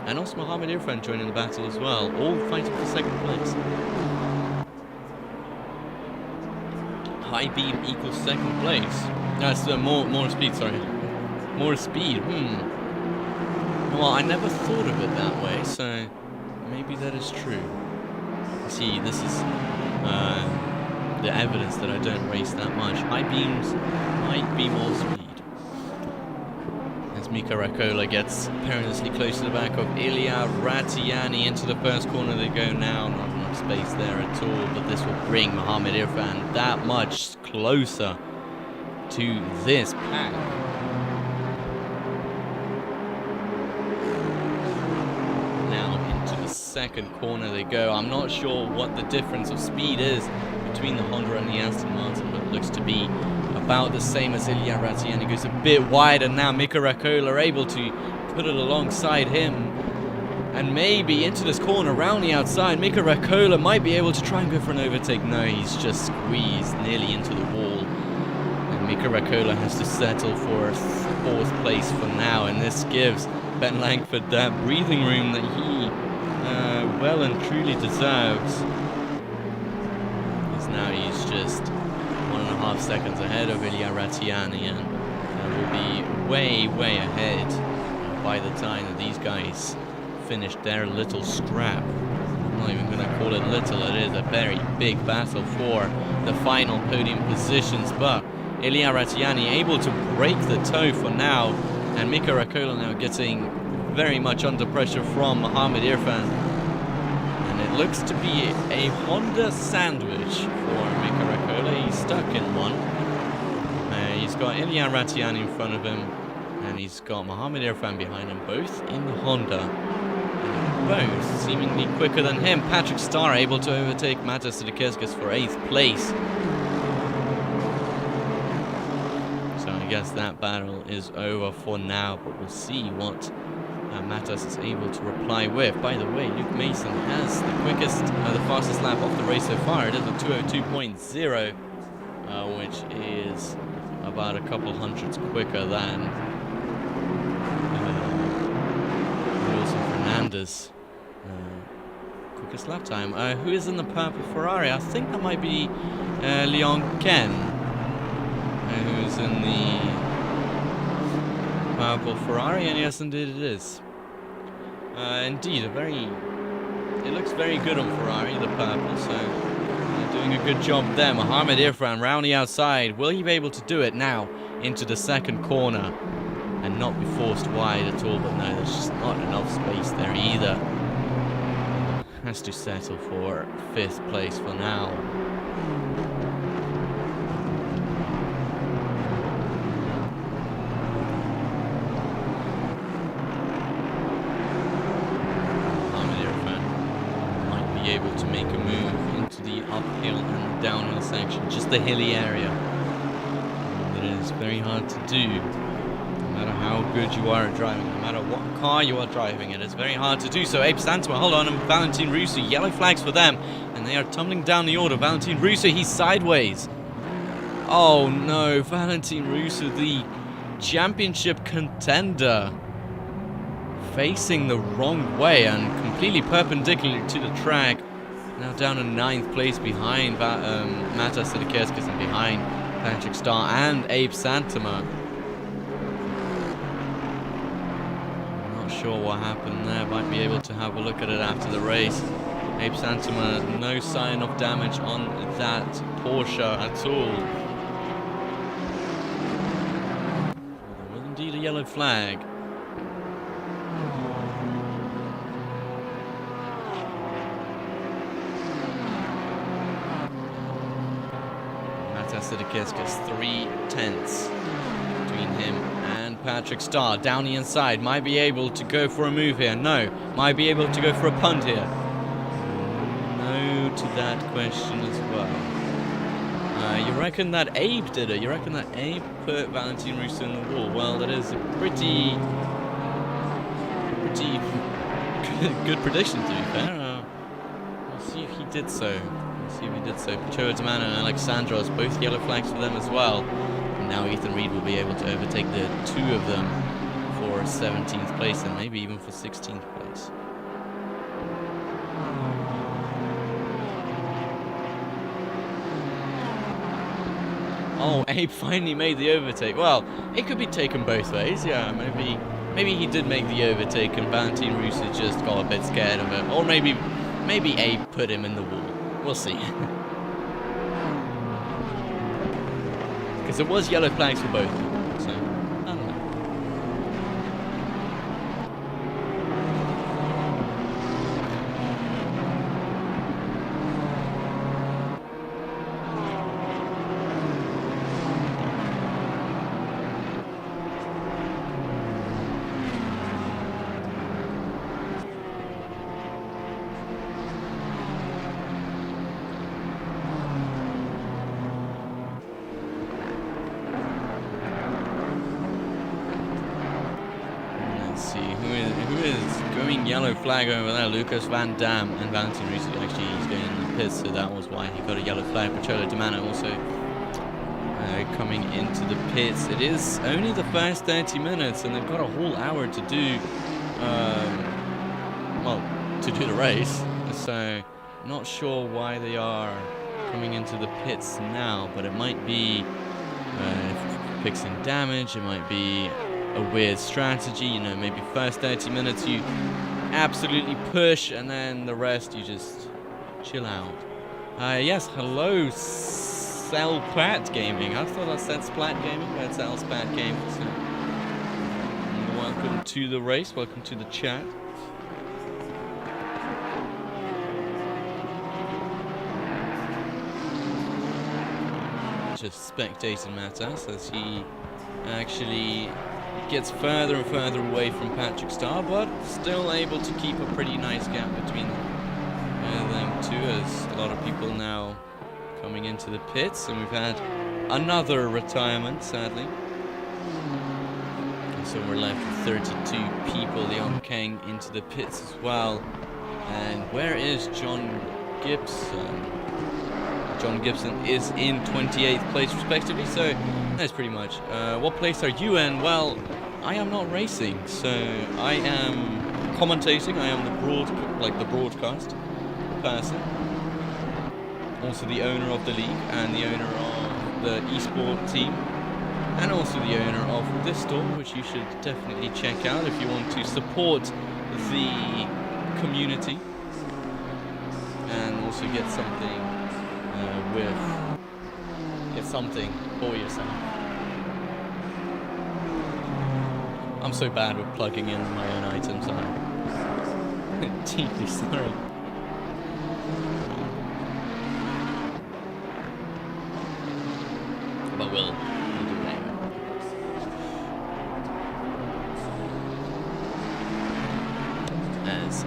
And also Mohammed Irfan joining the battle as well, all fighting for 2nd place. High beam equals 2nd place. That's more speed, sorry. More speed, Well, I never thought of it that way, so maybe that is true. See, this is the evidence that I don't race that much. High beams might be more speed. As Mika Rakola gets perilously close to the back of Ilya Ratiani. Into the first corner they go now. Not enough space there at all, but this will bring Mohammed Irfan that much closer to this pack. Now into the 2nd corner they go. I'm not sure what the difference of speed is between the Honda and the Aston Martin, but it looks to be about the same as Ilya Ratiani. Goes a bit wider now. Mika Rakola able to put it alongside him, and maybe into this corner around the outside. Mika Rakola might be able to try and go for an overtake. No, he's just squeezed nearly into the wall, and Mika Rakola has to settle for 4th place for now, and this gives Ben Langford that breathing room that he well and truly deserves. Because now he's just 1.5 seconds ahead of Ilya Ratiani, and will be way ahead by the time that these guys finish their little scrap. I'm not even going to call it little, it is a very big battle for the final podium positions, but Ilya Ratiani able to break the toe for now, and Mika Rakola now getting very much under pressure from Mohammed Irfan. And it looks to be a Honda sandwich for Mika Rakola. He's stuck in one. He's got Ilya Ratiani in front of him, and he's got Mohammed Irfan behind him, both in the Honda. And both seemingly quicker than him. Patrick Starr able to overtake Matas Sidikeskas for 8th place. So I guess that battle is over for now, but we'll see what Matas is able to reply with. By the way, Luke Mason has the quickest, the fastest lap of the race so far. It is a 2:02.0, which is about a couple hundredths quicker than Wilson Fernandez. Quickest lap time. Who is in the purple Ferrari? I think that might be Leon Ken, who's in the purple Ferrari, and yes, indeed it is. Indeed, it looks very good on Ferrari, the purple, so doing a good job there. Mohammed Irfan round the outside. Will he be able to do it now into the 2nd corner and not be forced wide at all? But no, there's just not enough space there either. Has to settle for 5th place for now. Able to make a move into the uphill and downhill section, just the hilly area. It is very hard to do, no matter how good you are at driving, no matter what car you are driving, it is very hard to do. So Abe Santama, hold on, and Valentin Russo, yellow flags for them, and they are tumbling down the order. Valentin Russo, he's sideways. Oh no, Valentin Russo, the championship contender, facing the wrong way and completely perpendicular to the track. Now down in 9th place behind Matas Sidikeskas and behind Patrick Starr and Abe Santama. Not sure what happened there. Might be able to have a look at it after the race. Abe Santama, no sign of damage on that Porsche at all. There was indeed a yellow flag. Sidikeskas 3/10 between him and Patrick Starr. Down the inside, might be able to go for a move here. No, might be able to go for a punt here. to that question as well. You reckon that Abe did it? You reckon that Abe put Valentine Russo in the wall? Well, that is a pretty good prediction, to be fair. We'll see if he did so. Pachola Demano and Alexandros, both yellow flags for them as well. And now Ethan Reed will be able to overtake the two of them for 17th place and maybe even for 16th place. Oh, Abe finally made the overtake. Well, it could be taken both ways. Yeah, maybe he did make the overtake and Valentine Russo just got a bit scared of it. Or maybe Abe put him in the wall. We'll see. Because it was yellow flags for both of them. So, I don't know. Yellow flag over there. Lucas Van Dam and Valentine Russo. Actually, he's going in the pits, so that was why he got a yellow flag. Pachola Demano also coming into the pits. It is only the first 30 minutes, and they've got a whole hour to do, to do the race. So, not sure why they are coming into the pits now, but it might be fixing damage. It might be a weird strategy. You know, maybe first 30 minutes you absolutely push, and then the rest you just chill out. Yes, hello, Selpat Gaming. I thought I said Splat Gaming, but it's Selpat Gaming. So, welcome to the race. Welcome to the chat. Just spectating Matas as he actually gets further and further away from Patrick Starr, but still able to keep a pretty nice gap between them two, as a lot of people now coming into the pits, and we've had another retirement, sadly. And so we're left with 32 people. Leon Kang into the pits as well. And where is John Gibson? John Gibson is in 28th place respectively, so that's pretty much. What place are you in? Well, I am not racing, so I am commentating. I am the broadcast person. Also the owner of the league and the owner of the esport team, and also the owner of this store, which you should definitely check out if you want to support the community and also get something for yourself. I'm so bad with plugging in my own items. I'm deeply sorry. But we'll do that. As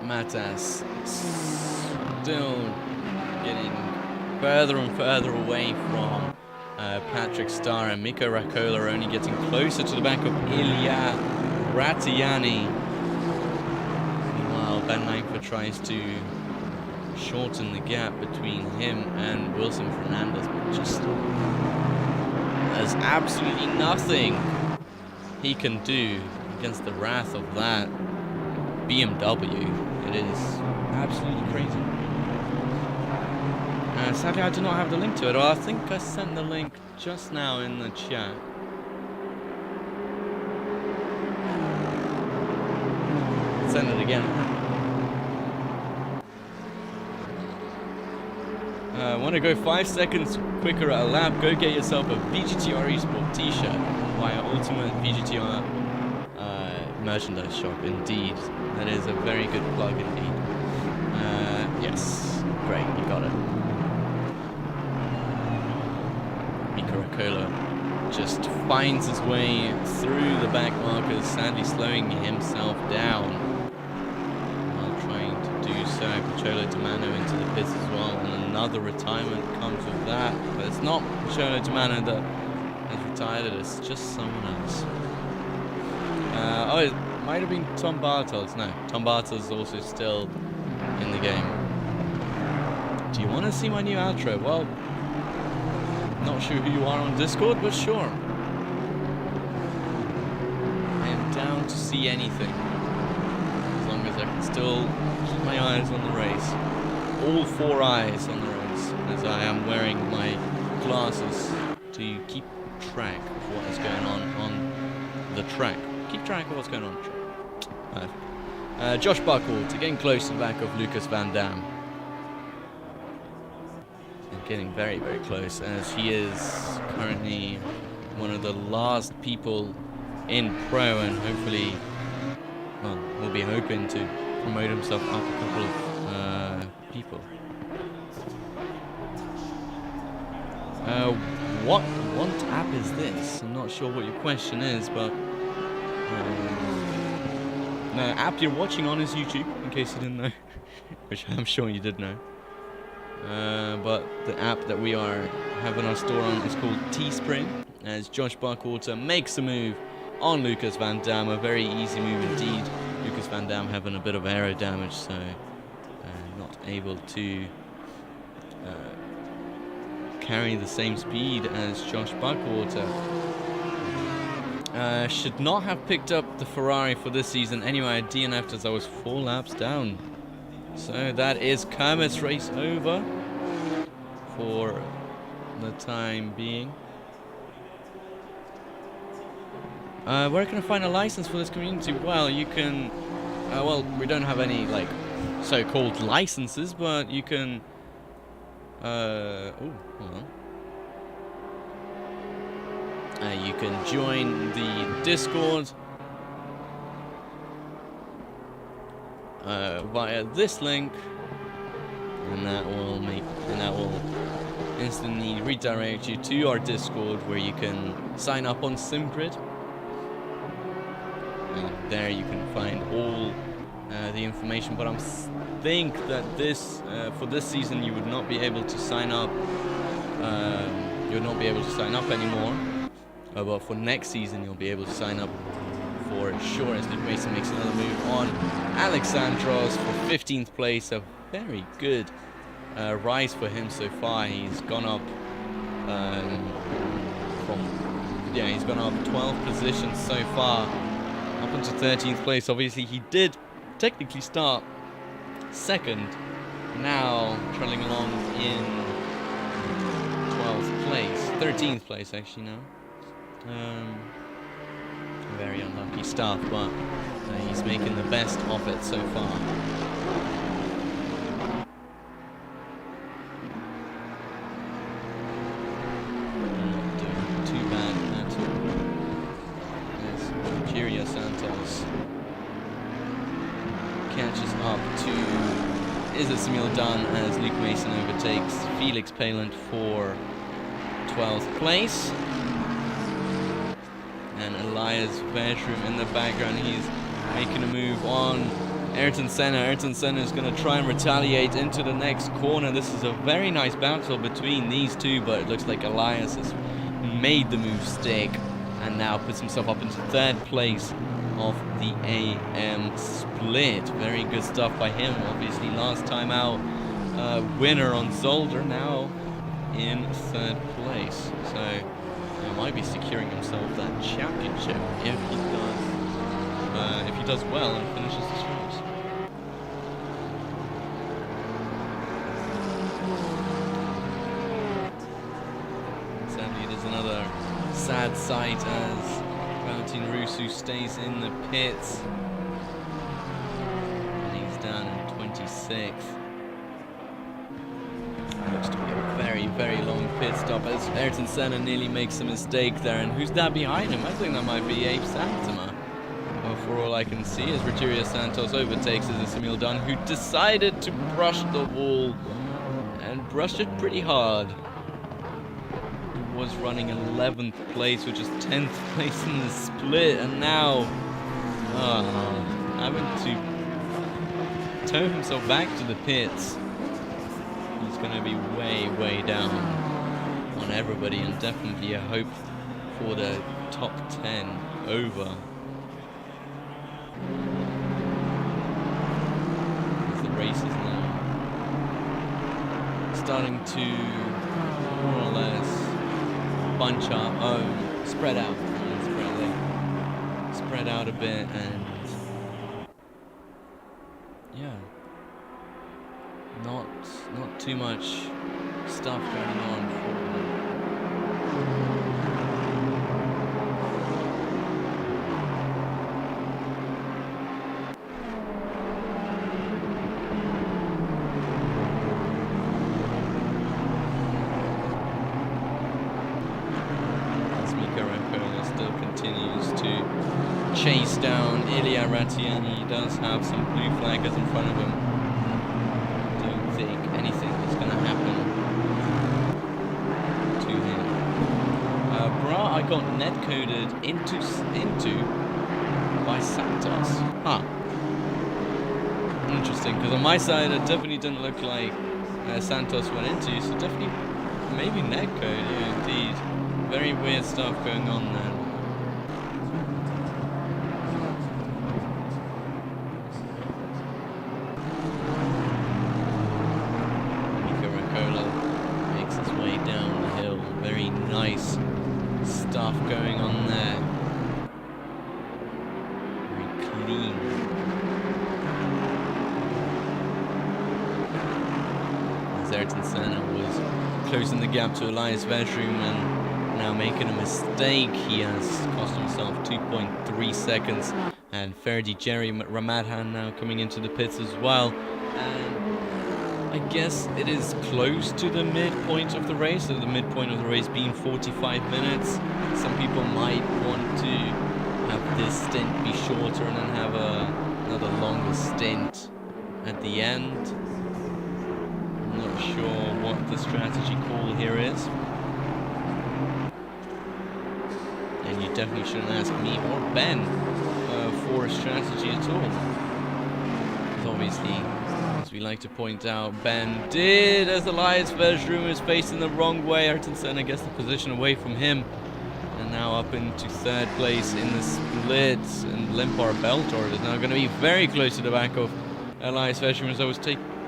Matas still getting further and further away from Patrick Starr, and Miko Rakola are only getting closer to the back of Ilya Ratiani. Meanwhile, Ben Langford tries to shorten the gap between him and Wilson Fernandez, but just there's absolutely nothing he can do against the wrath of that BMW. It is absolutely crazy. Sadly, I do not have the link to it. I think I sent the link just now in the chat. Send it again. Want to go 5 seconds quicker at a lap? Go get yourself a Vgtr eSport t-shirt via Ultimate Vgtr merchandise shop. Indeed, that is a very good plug indeed. Yes, great, you got it. Rakola just finds his way through the back markers, sadly slowing himself down while trying to do so Pacholo Domano into the pits as well, and another retirement comes with that. But it's not Pacholo Domano that has retired, it's just someone else. Oh, it might have been Tom Bartels. No, Tom Bartels is also still in the game. Do you want to see my new outro? Well, not sure who you are on Discord, but sure. I am down to see anything. As long as I can still keep my eyes on the race. All 4 eyes on the race. As I am wearing my glasses to keep track of what is going on the track. Keep track of what's going on the track. Josh Buckle to getting close to the back of Lucas Van Dam. Getting very, very close, as he is currently one of the last people in Pro, and hopefully, well, will be hoping to promote himself up a couple of people. What app is this? I'm not sure what your question is, but the app you're watching on is YouTube, in case you didn't know, which I'm sure you did know. But the app that we have in our store on is called Teespring, as Josh Buckwater makes a move on Lucas Van Dam, a very easy move indeed. Lucas Van Dam having a bit of aero damage, so not able to carry the same speed as Josh Buckwater. Should not have picked up the Ferrari for this season anyway. I DNF'd as I was 4 laps down. So that is Kermit's race over for the time being. Where can I find a license for this community? Well, you can... well, we don't have any, like, so-called licenses, but you can... oh, hold on. You can join the Discord via this link, and that will instantly redirect you to our Discord, where you can sign up on SimGrid, and there you can find all the information. But I think that this for this season you would not be able to sign up. You would not be able to sign up anymore. But for next season you'll be able to sign up for sure, as Luke Mason makes another move on Alexandros for 15th place. A very good rise for him so far. He's gone up he's gone up 12 positions so far, up into 13th place. Obviously he did technically start second, now trailing along in 12th place, 13th place actually now. Very unlucky stuff, but he's making the best of it so far. Not doing too bad at all. As Vgtr Santos catches up to Samil Dunn, as Luke Mason overtakes Felix Palant for 12th place. And Elias Verdrum in the background, he's making a move on Ayrton Senna. Ayrton Senna is going to try and retaliate into the next corner. This is a very nice battle between these two, but it looks like Elias has made the move stick and now puts himself up into 3rd place of the AM split. Very good stuff by him. Obviously last time out winner on Zolder, now in 3rd place. So he might be securing himself that championship if he does well and finishes this race. Sadly, it is another sad sight as Valentin Rusu stays in the pits, and he's down in 26th. Looks to be a very, very long pit stop, as Ayrton Senna nearly makes a mistake there. And who's that behind him? I think that might be Abe Santama. Well, for all I can see, as Vgtr Santos overtakes Samil Dunn, who decided to brush the wall and brushed it pretty hard. He was running 11th place, which is 10th place in the split, and now having to tow himself back to the pits, he's going to be way, way down on everybody, and definitely a hope for the top 10 over. As the race is now starting to more or less bunch up, spread out, spread out a bit, and yeah, not too much stuff going on for them. Still continues to chase down Ilya Ratiani. He does have some blue flaggers in front of him. Don't think anything is going to happen to him. I got net-coded into by Santos. Huh. Interesting, because on my side it definitely didn't look like Santos went into, so definitely maybe net-code, yeah, indeed. Very weird stuff going on there. Makes his way down the hill. Very nice stuff going on there. Very clean. As Ayrton Senna was closing the gap to Elias Vestrum and now making a mistake. He has cost himself 2.3 seconds. And Ferdi Jerry Ramadhan now coming into the pits as well. And I guess it is close to the midpoint of the race, so the midpoint of the race being 45 minutes. Some people might want to have this stint be shorter and then have another longer stint at the end. I'm not sure what the strategy call here is. And you definitely shouldn't ask me or Ben for a strategy at all. Because obviously, as we like to point out, Ben did, as Elias Vestrum is facing the wrong way. Ayrton Senna gets the position away from him. And now up into third place in the split. And Limpar Beltor is now going to be very close to the back of Elias Vestrum, as I was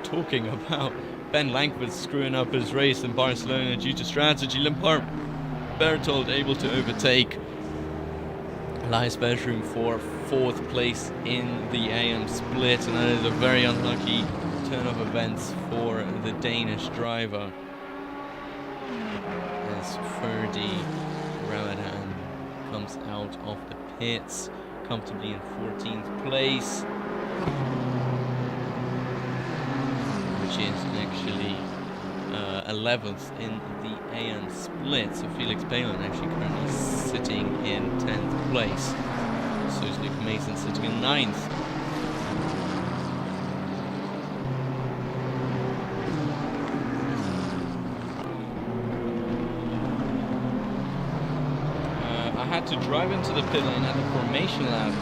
talking about Ben Langford screwing up his race in Barcelona due to strategy. Limpar Berthold able to overtake Elias Vestrum for 4th place in the AM split, and that is a very unlucky turn of events for the Danish driver, as Ferdi Ramadhan comes out of the pits comfortably in 14th place, which is actually 11th in the AM split. So Felix Palin actually currently sitting in 10th place. So is Luke Mason sitting in 9th. I had to drive into the pit lane at the formation lap.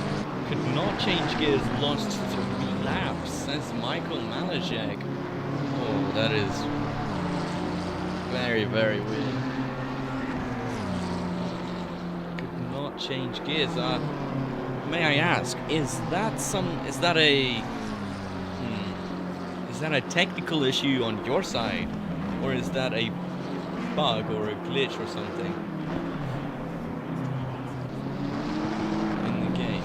Could not change gears, lost 3 laps, says Michael Malajek. Oh, that is very, very weird. Could not change gears. May I ask, is that a technical issue on your side, or is that a bug or a glitch or something in the game?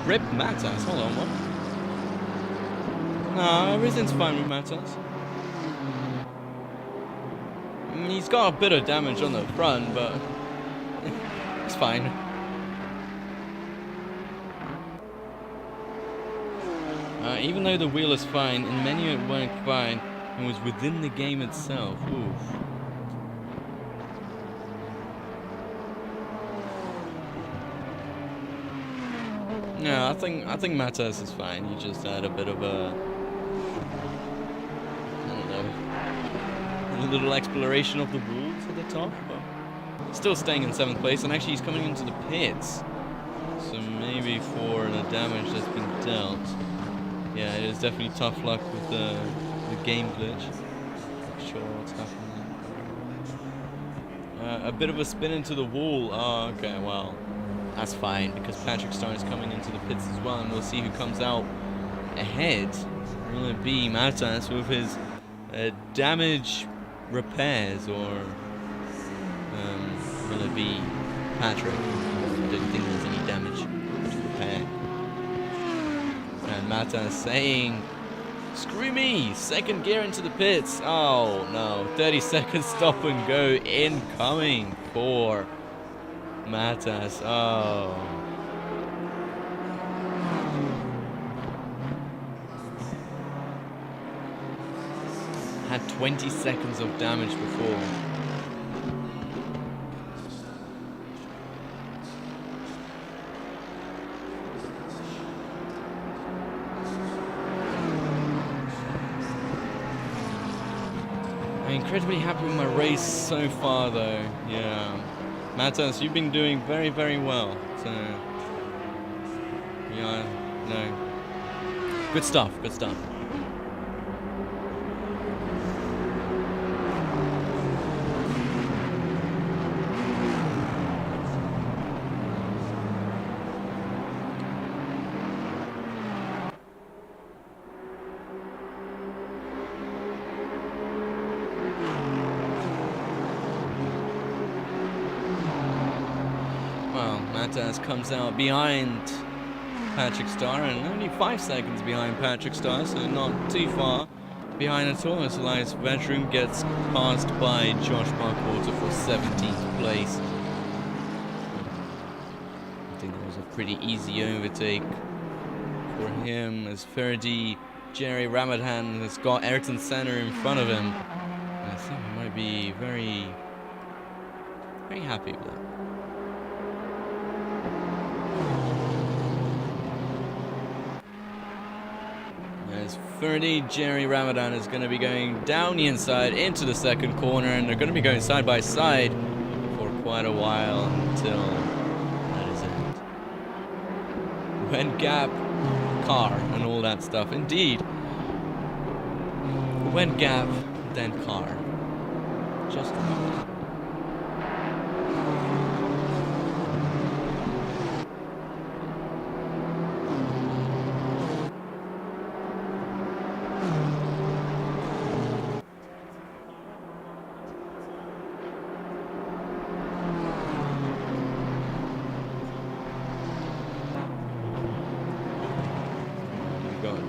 Rip Matas, hold on, what? No, everything's fine with Matas. He's got a bit of damage on the front, but it's fine. Even though the wheel is fine, in menu it worked fine and was within the game itself. Oof. Yeah, I think Matas is fine. He just had a bit of a little exploration of the walls at the top, but still staying in 7th place, and actually he's coming into the pits. So maybe for the damage that's been dealt. Yeah, it is definitely tough luck with the game glitch. Not sure what's happening there. A bit of a spin into the wall. Oh, okay, well, that's fine, because Patrick Star is coming into the pits as well, and we'll see who comes out ahead. Will it be Matas with his damage repairs, or will it be Patrick? I don't think there's any damage to repair. And Matas saying, screw me, 2nd gear into the pits. Oh no, 30 seconds stop and go incoming for Matas. Oh. Had 20 seconds of damage before. I'm incredibly happy with my race so far though. Yeah. Matas, you've been doing very, very well. So, yeah, no. Good stuff, good stuff. Matas comes out behind Patrick Star, and only 5 seconds behind Patrick Star, so not too far behind at all. As Elias Vedrum gets passed by Josh Markwater for 17th place. I think that was a pretty easy overtake for him, as Ferdi Jerry Ramadan has got Ayrton Senna in front of him. And I think he might be very, very happy with that. As Ferdi Jerry Ramadan is going to be going down the inside into the 2nd corner, and they're going to be going side by side for quite a while until that is it. When gap, car, and all that stuff. Indeed. When gap, then car. Just right.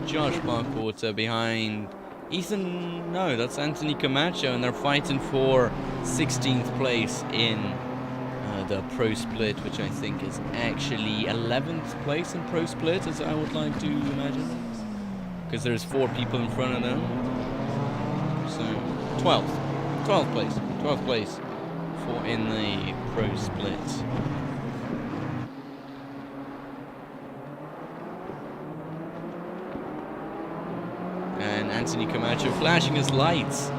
Josh Markwater behind Ethan, no, that's Anthony Camacho, and they're fighting for 16th place in the Pro Split, which I think is actually 11th place in Pro Split, as I would like to imagine, because there's 4 people in front of them. So 12th place for in the Pro Split. And Anthony Camacho flashing his lights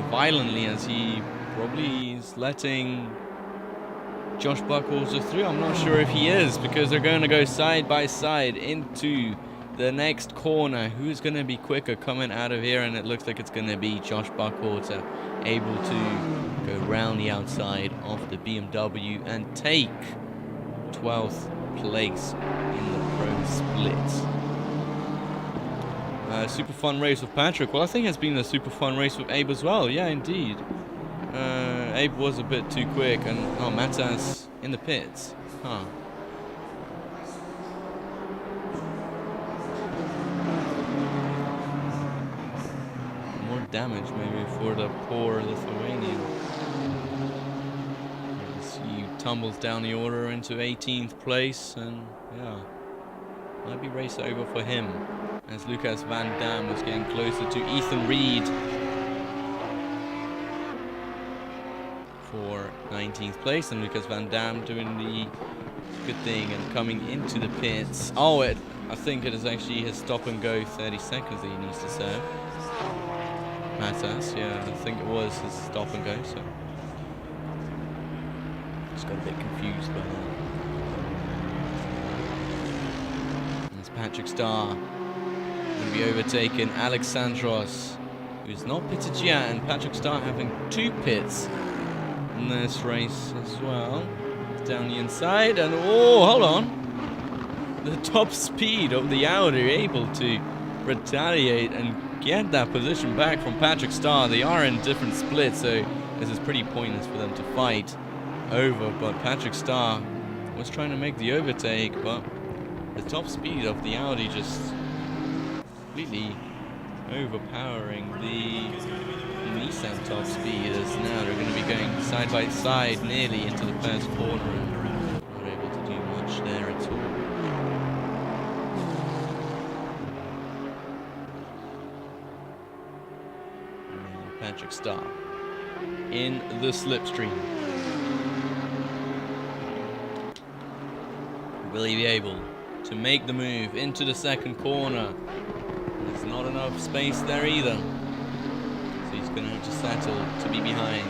violently as he probably is letting Josh Buckhalter through. I'm not sure if he is, because they're going to go side by side into the next corner. Who's going to be quicker coming out of here? And it looks like it's going to be Josh Buckhalter, able to go round the outside of the BMW and take 12th place in the Pro Split. Super fun race with Patrick. Well, I think it's been a super fun race with Abe as well. Yeah, indeed. Abe was a bit too quick, and oh, Matas in the pits. Huh. More damage maybe for the poor Lithuanian. As he tumbles down the order into 18th place, and yeah, might be race over for him. As Lucas Van Dam was getting closer to Ethan Reed for 19th place, and Lucas Van Dam doing the good thing and coming into the pits. Oh, I think it is actually his stop and go 30 seconds that he needs to serve. Bottas. Yeah, I think it was his stop and go, so just got a bit confused by that. And it's Patrick Starr going to be overtaken. Alexandros, who's not pitted yet, and Patrick Starr having 2 pits in this race as well. Down the inside, and oh, hold on. The top speed of the Audi able to retaliate and get that position back from Patrick Starr. They are in different splits, so this is pretty pointless for them to fight over, but Patrick Starr was trying to make the overtake, but the top speed of the Audi just completely overpowering the Nissan top speed, as now they're going to be going side by side nearly into the first corner and not able to do much there at all. And Patrick Starr in the slipstream. Will he be able to make the move into the second corner? There's not enough space there either, so he's going to have to settle to be behind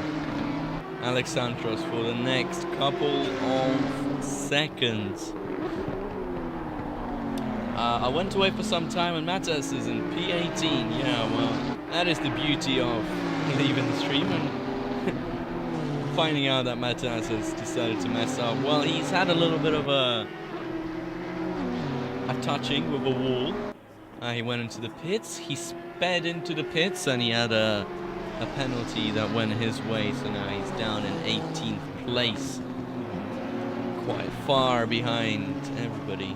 Alexandros for the next couple of seconds. I went away for some time, and Matas is in P18. Yeah, well, that is the beauty of leaving the stream and finding out that Matas has decided to mess up. Well, he's had a little bit of a touching with a wall. He went into the pits, he sped into the pits, and he had a penalty that went his way, so now he's down in 18th place. Quite far behind everybody.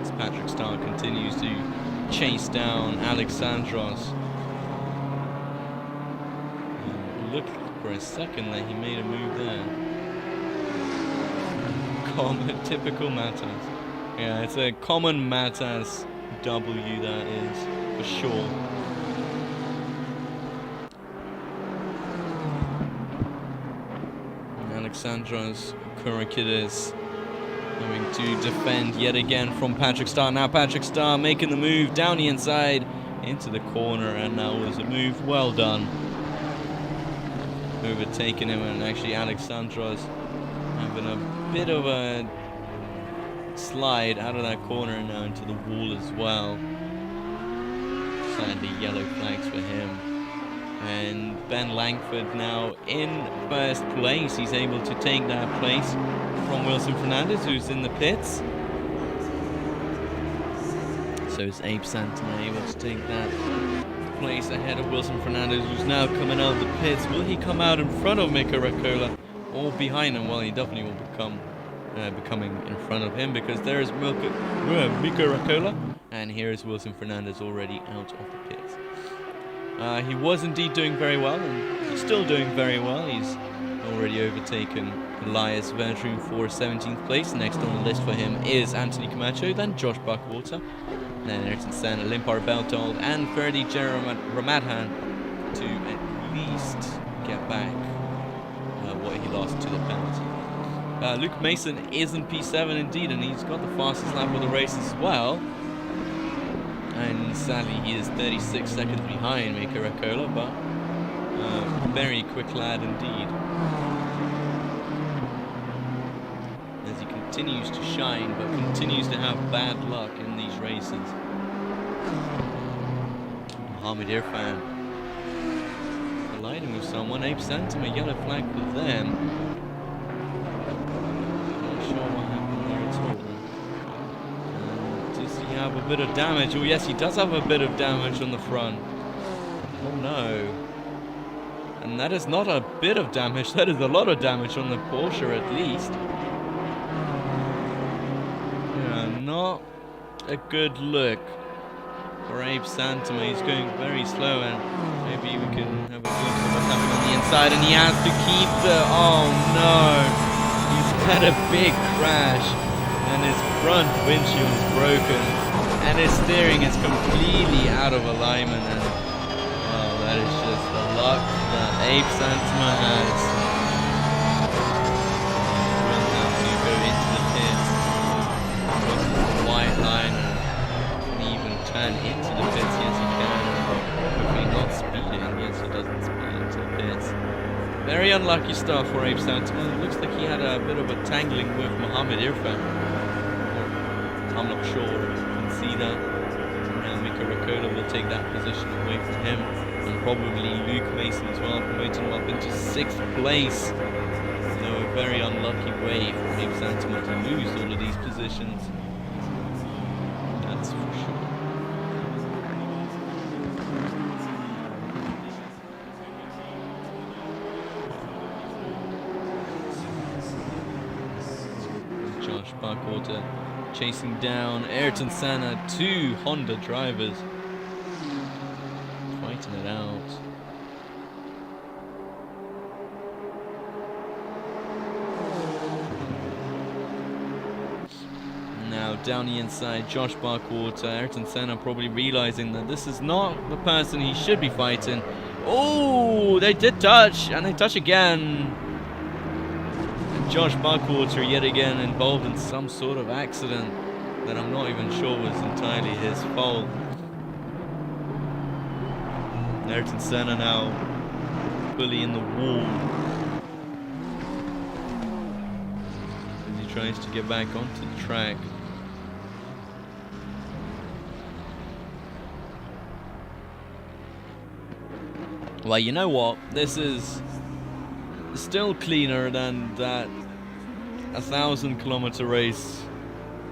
As Patrick Starr continues to chase down Alexandros. Look for a second that he made a move there. Common, typical Matas. Yeah, it's a common Matas W, that is, for sure. Alexandros Kourikidis having to defend yet again from Patrick Starr. Now Patrick Starr making the move down the inside into the corner, and that was a move well done. Overtaking him, and actually Alexandros having a bit of a slide out of that corner now into the wall as well. Sadly, yellow flags for him. And Ben Langford now in first place. He's able to take that place from Wilson Fernandez, who's in the pits. So is Abe Santana able to take that place ahead of Wilson Fernandez, who's now coming out of the pits. Will he come out in front of Mika Raikkola or behind him? Well, he definitely will becoming in front of him, because there is Mika Raikkola, and here is Wilson Fernandez already out of the pits. He was indeed doing very well, and he's still doing very well. He's already overtaken Elias Verdrum for 17th place. Next on the list for him is Anthony Camacho, then Josh Buckwater, then Ayrton Senna, Limpar Beltold, and Ferdi Ramadhan to at least get back what he lost to the penalty. Luke Mason is in P7 indeed, and he's got the fastest lap of the race as well. And sadly, he is 36 seconds behind Mika Raikkola, but very quick lad indeed. As he continues to shine, but continues to have bad luck in these races. Mohamed Irfan colliding with someone. Abe Santum, a yellow flag for them. Not sure what happened there at all. Does he have a bit of damage? Oh yes, he does have a bit of damage on the front. Oh no. And that is not a bit of damage, that is a lot of damage on the Porsche at least. Yeah, not a good look for Abe Santama. He's going very slow, and maybe we can have a glimpse of what's happening on the inside, and he has to keep the... Oh no! He's had a big crash, and his front windshield is broken, and his steering is completely out of alignment, and well, that is just the luck that Abe Santama has. We'll have to go into the pits. turn into the pits. Yes, he can. Hopefully not speeding. Yes, he doesn't speed into the pits. Very unlucky stuff for Abe Santima. It looks like he had a bit of a tangling with Mohammed Irfan. I'm not sure. You can see that. Now Mika Rakola will take that position away from him. And probably Luke Mason as well, promoting him up into 6th place. So a very unlucky way for Abe Santima to lose all of these positions. That's for sure. Josh Buckwater chasing down Ayrton Senna, 2 Honda drivers fighting it out. Now down the inside, Josh Buckwater, Ayrton Senna probably realizing that this is not the person he should be fighting. Oh, they did touch, and they touch again. Josh Buckwater yet again involved in some sort of accident that I'm not even sure was entirely his fault. Ayrton Senna now fully in the wall as he tries to get back onto the track. Well, you know what? This is still cleaner than that 1,000-kilometer race,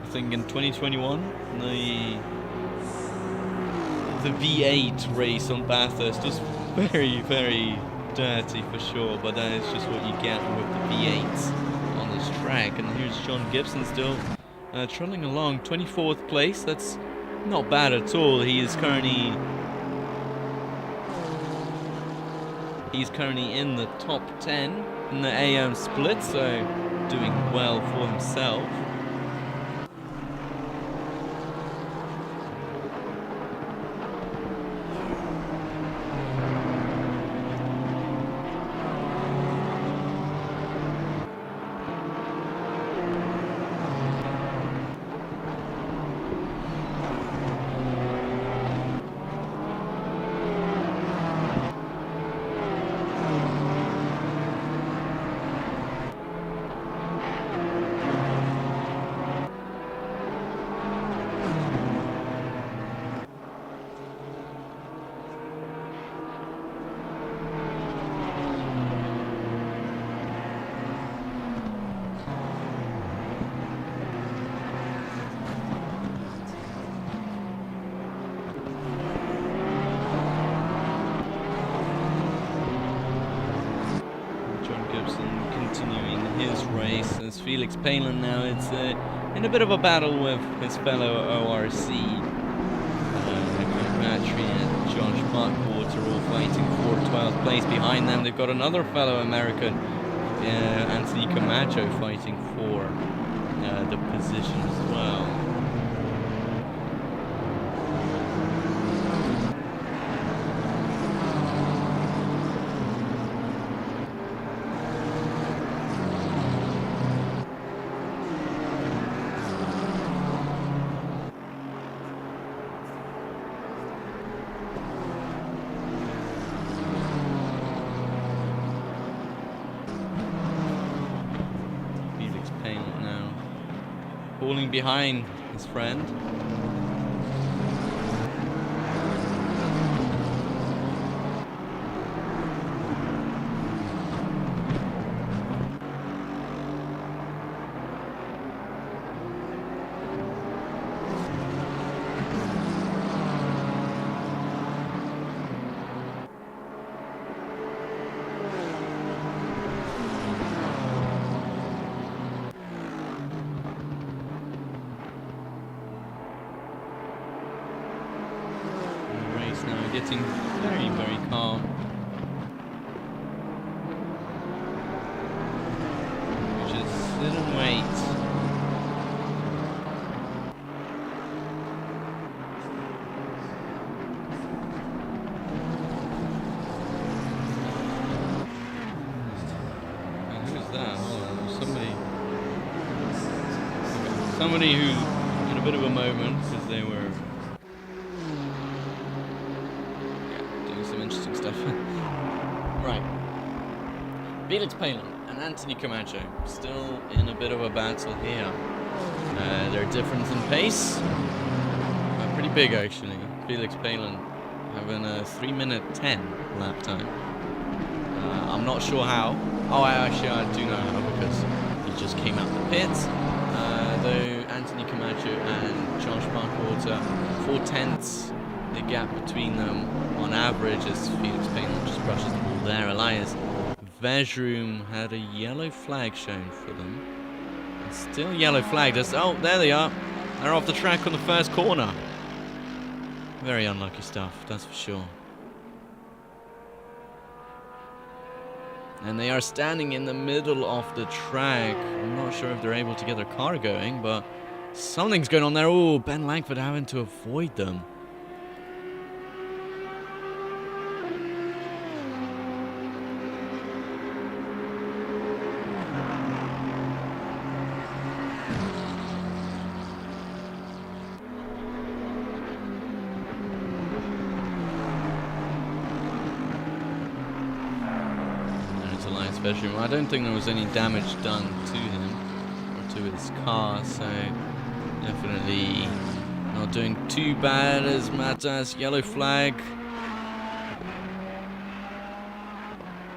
I think in 2021, the V8 race on Bathurst was very, very dirty for sure, but that is just what you get with the V8s on this track. And here's John Gibson still trundling along, 24th place. That's not bad at all. He's currently in the top 10 in the AM split, so doing well for himself. Felix Palin now it's in a bit of a battle with his fellow ORC. Patry and Josh Buckwater all fighting for 12th place. Behind them they've got another fellow American, Anthony Camacho, fighting for the position as well. Falling behind his friend. Getting very, very calm. We just sit and wait. And who's that? Oh, somebody who's in a bit of a moment because they were Felix Palin and Anthony Camacho still in a bit of a battle here. Their difference in pace, pretty big actually. Felix Palin having a 3-minute 10 lap time. I'm not sure how. Oh, I do know how, because he just came out the pits. Though Anthony Camacho and Josh Parkwater, 4/10 the gap between them on average, as Felix Palin just brushes the ball there. Elias Vgtr had a yellow flag shown for them. And still yellow flag. Oh, there they are. They're off the track on the first corner. Very unlucky stuff, that's for sure. And they are standing in the middle of the track. I'm not sure if they're able to get their car going, but something's going on there. Oh, Ben Langford having to avoid them. I don't think there was any damage done to him or to his car, so definitely not doing too bad as Matas. Yellow flag.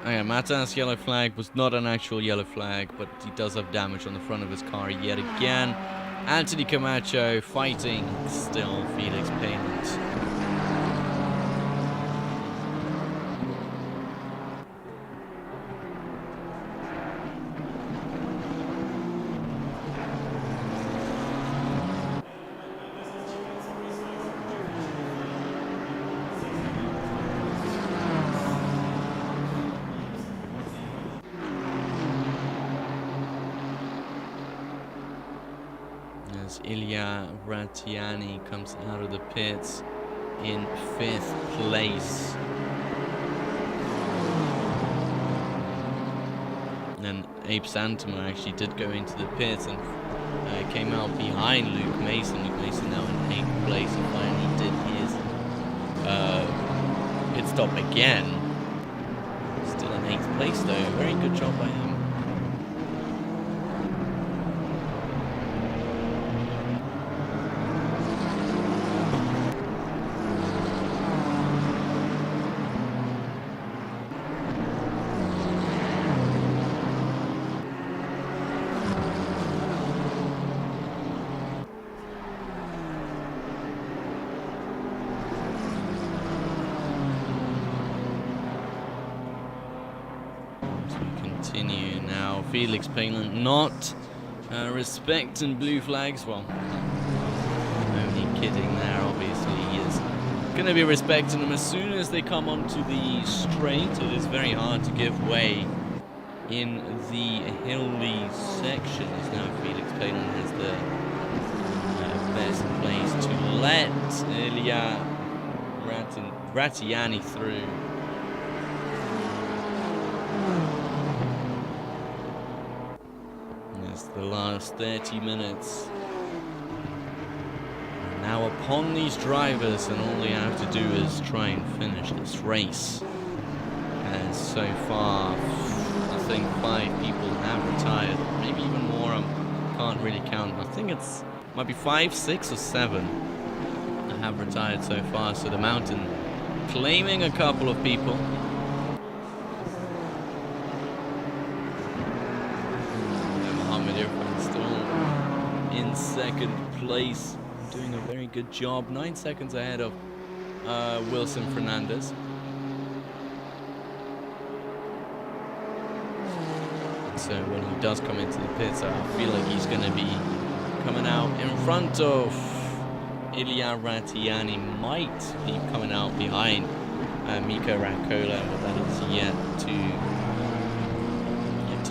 Oh yeah, Matas' yellow flag was not an actual yellow flag, but he does have damage on the front of his car yet again. Anthony Camacho fighting still Felix Palin. As Ilya Ratiani comes out of the pits in 5th place. And Abe Santama actually did go into the pits and came out behind Luke Mason. Luke Mason now in 8th place and finally did his pit stop again. Still in 8th place though. Very good job by him. Continue now. Felix Palin not respecting blue flags. Well, only kidding there. Obviously, he is going to be respecting them as soon as they come onto the straight. It is very hard to give way in the hilly sections. Now Felix Palin has the best place to let Ilya Ratiani through. The last 30 minutes are now upon these drivers, and all they have to do is try and finish this race. As so far, I think 5 people have retired, maybe even more. I can't really count. I think it's might be 5, 6, or 7 that have retired so far. So the mountain claiming a couple of people. In 2nd place, doing a very good job, 9 seconds ahead of Wilson Fernandez. So when he does come into the pits, I feel like he's going to be coming out in front of Ilya Ratiani. Might be coming out behind Mika Rakola, but that is yet to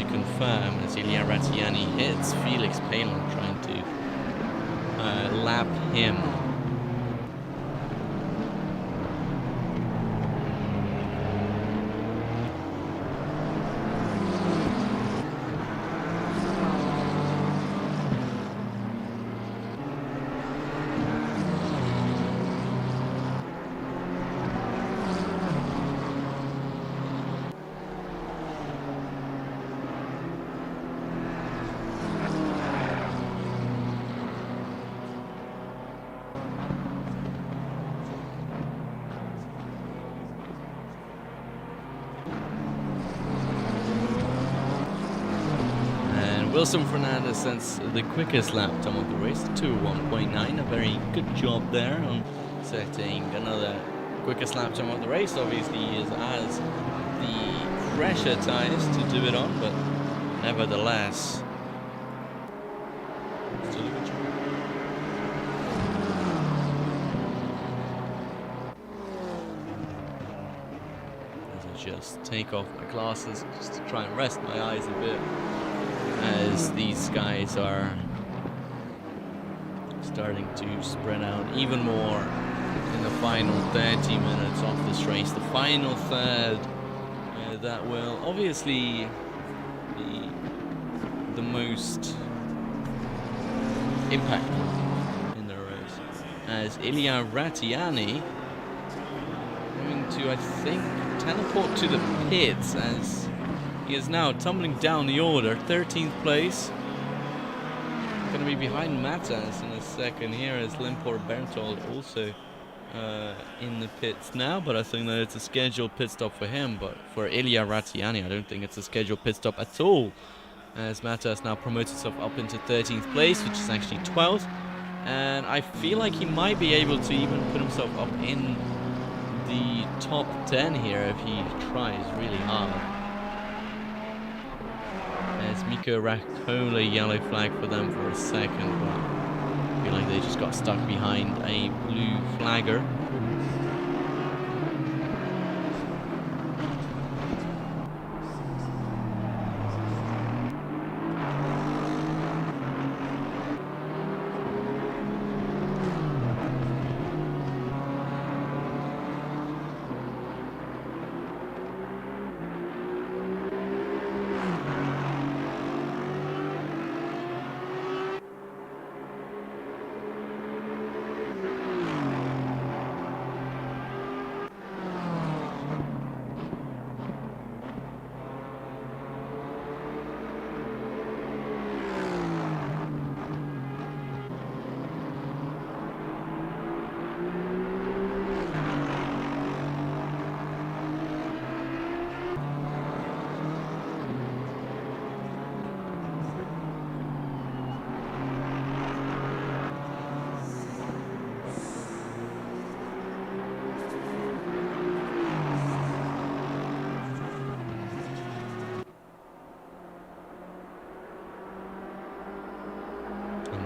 confirm, as Ilya Ratiani hits Felix Palin trying to lap him. Wilson Fernandez sends the quickest lap time of the race, 2:01.9. A very good job there on setting another quickest lap time of the race. Obviously, he has the fresher tires to do it on, but nevertheless, still a good job. As I just take off my glasses just to try and rest my eyes a bit, as these guys are starting to spread out even more in the final 30 minutes of this race. The final third that will obviously be the most impactful in the race, as Ilya Ratiani going to, I think, teleport to the pits, as he is now tumbling down the order, 13th place. Going to be behind Matas in a second here, as Limpor Berthold also in the pits now, but I think that it's a scheduled pit stop for him. But for Ilya Ratiani, I don't think it's a scheduled pit stop at all, as Matas now promotes himself up into 13th place, which is actually 12th, and I feel like he might be able to even put himself up in the top 10 here if he tries really hard. As Mikko Rakola, yellow flag for them for a second, but I feel like they just got stuck behind a blue flagger.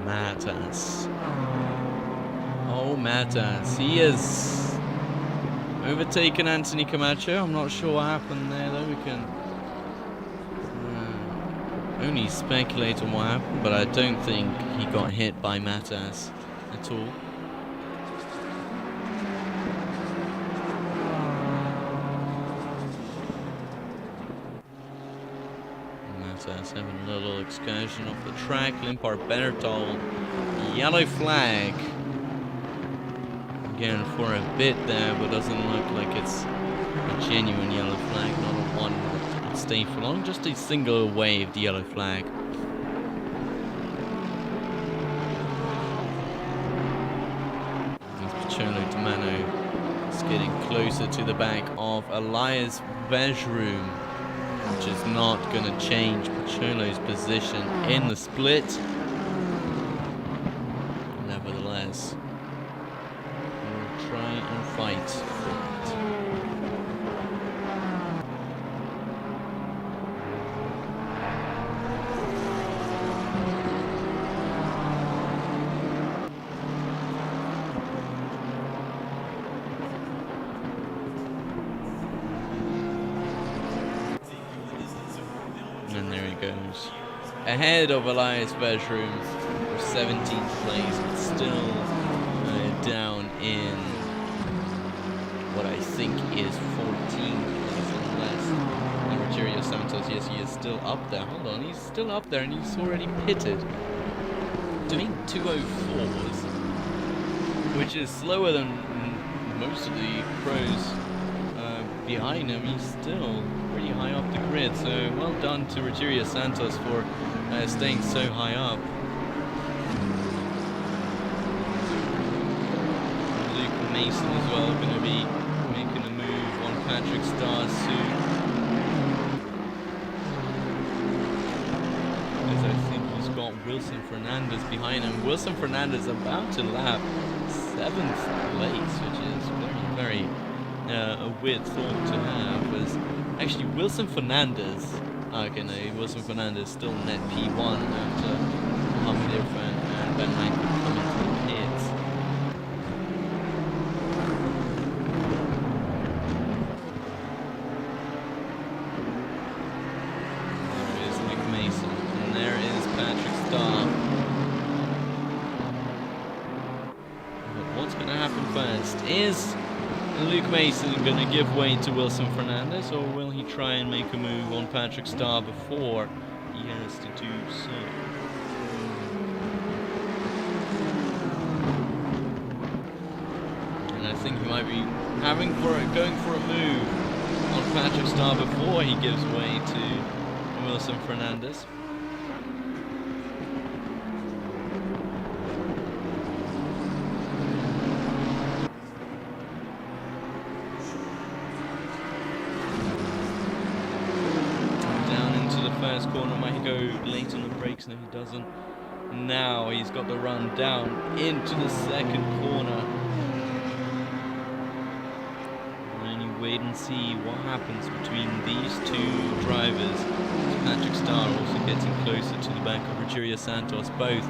Matas. Oh, Matas. He has overtaken Anthony Camacho. I'm not sure what happened there, though. We can only speculate on what happened, but I don't think he got hit by Matas at all. Having a little excursion off the track. Limpar Berthold, yellow flag again for a bit there, but doesn't look like it's a genuine yellow flag, not a one that would stay for long, just a single wave, the yellow flag. Pacholo Domano is getting closer to the back of Elias Vejrum, which is not going to change Pacholo's position in the split. Nevertheless, we'll try and fight for it. And there he goes, ahead of Elias Vejrum for 17th place, but still down in what I think is 14th place, unless Rogerio Santos, yes, he is still up there. Hold on, he's still up there and he's already pitted, doing 2:04s, which is slower than most of the pros behind him. He's still pretty high up the grid, so well done to Rogerio Santos for staying so high up. Luke Mason as well going to be making a move on Patrick Starr soon, as I Wilson Fernandez behind him. Wilson Fernandez about to lap 7th place, which is very, very a weird thought to have. Was actually Wilson Fernandez. Okay, no, Wilson Fernandez still net P1 after Mohammed Irfan and Ben Langford come into the pits. There is Luke Mason, and there is Patrick Starr. But what's going to happen first? Is Luke Mason going to give way to Wilson Fernandez, or will he try and make a move on Patrick Starr before he has to do so? And I think he might be going for a move on Patrick Starr before he gives way to Wilson Fernandez. First corner, might he go late on the brakes? No, he doesn't. Now he's got the run down into the second corner. And you wait and see what happens between these two drivers. Patrick Starr also getting closer to the back of Rogerio Santos. Both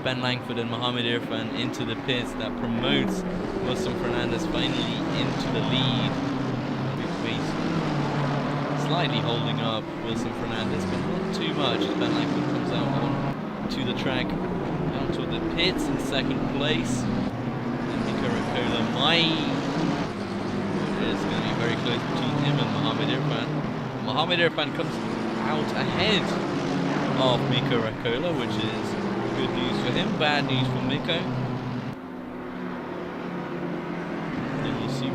Ben Langford and Mohammed Irfan into the pits. That promotes Wilson Fernandez finally into the lead. Slightly holding up Wilson Fernandez, but not too much. Ben Langford comes out on to the track, down to the pits in second place. And Mika Rakola is going to be very close between him and Mohammed Irfan. Mohammed Irfan comes out ahead of Mika Rakola, which is good news for him, bad news for Miko.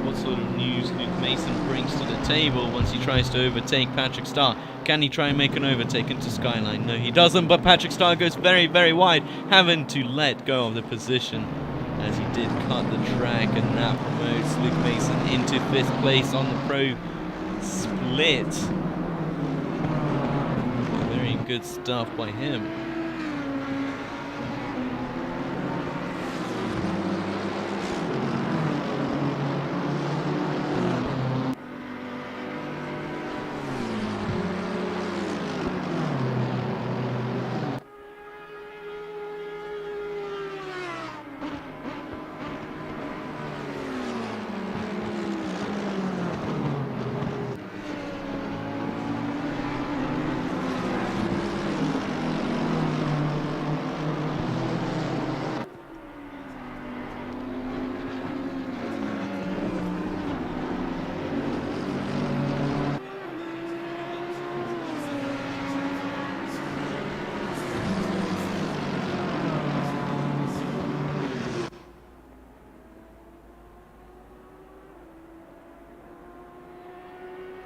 What sort of news Luke Mason brings to the table once he tries to overtake Patrick Starr. Can he try and make an overtake into Skyline? No, he doesn't, but Patrick Starr goes very, very wide, having to let go of the position as he did cut the track, and that promotes Luke Mason into 5th place on the Pro Split. Very good stuff by him.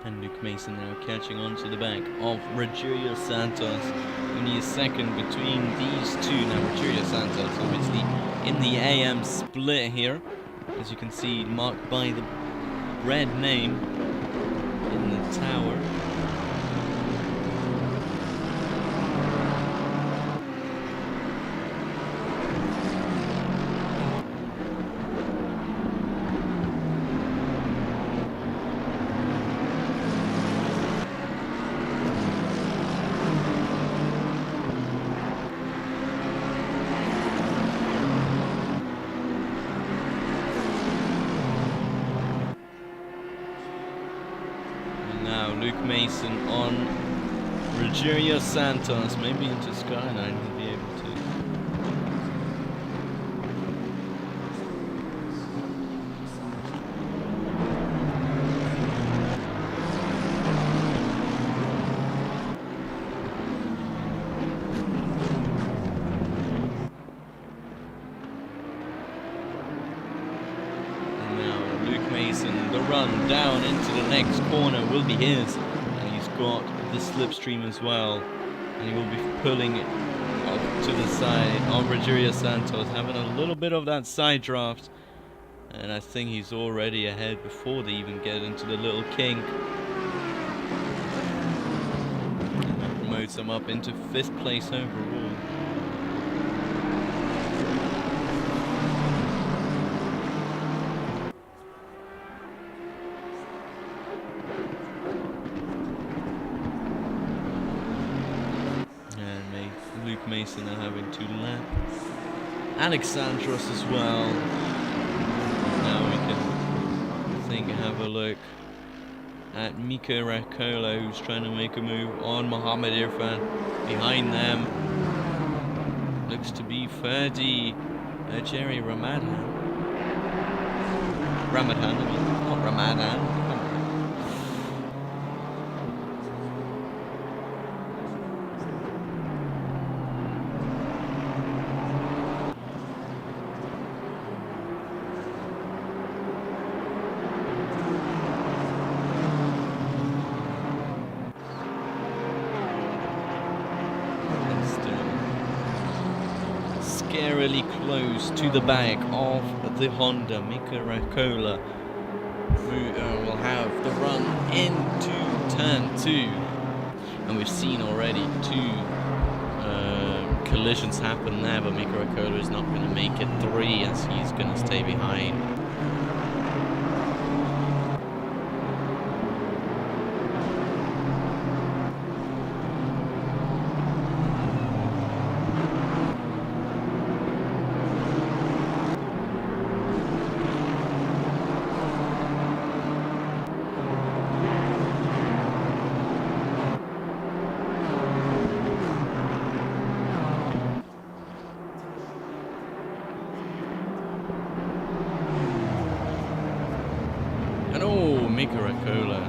And Luke Mason now catching on to the back of Rogerio Santos. Only a second between these two. Now Rogerio Santos obviously in the AM split here. As you can see, marked by the red name in the tower. Luke Mason on Rogerio Santos, maybe into Skyline he'll be able to. The run down into the next corner will be his, and he's got the slipstream as well, and he will be pulling it up to the side of Rogerio Santos, having a little bit of that side draft, and I think he's already ahead before they even get into the little kink. And that promotes him up into 5th place overall. race and now having to lap Alexandros as well. Now we can, I think, have a look at Mika Rakola, who's trying to make a move on Mohammed Irfan. Behind them looks to be Ferdi Jerry Ramadan. Not Ramadan. Scarily close to the back of the Honda. Mika Rakola will have the run into turn 2, and we've seen already 2 collisions happen there, but Mika Rakola is not going to make it 3 as he's going to stay behind. Mika Rakola.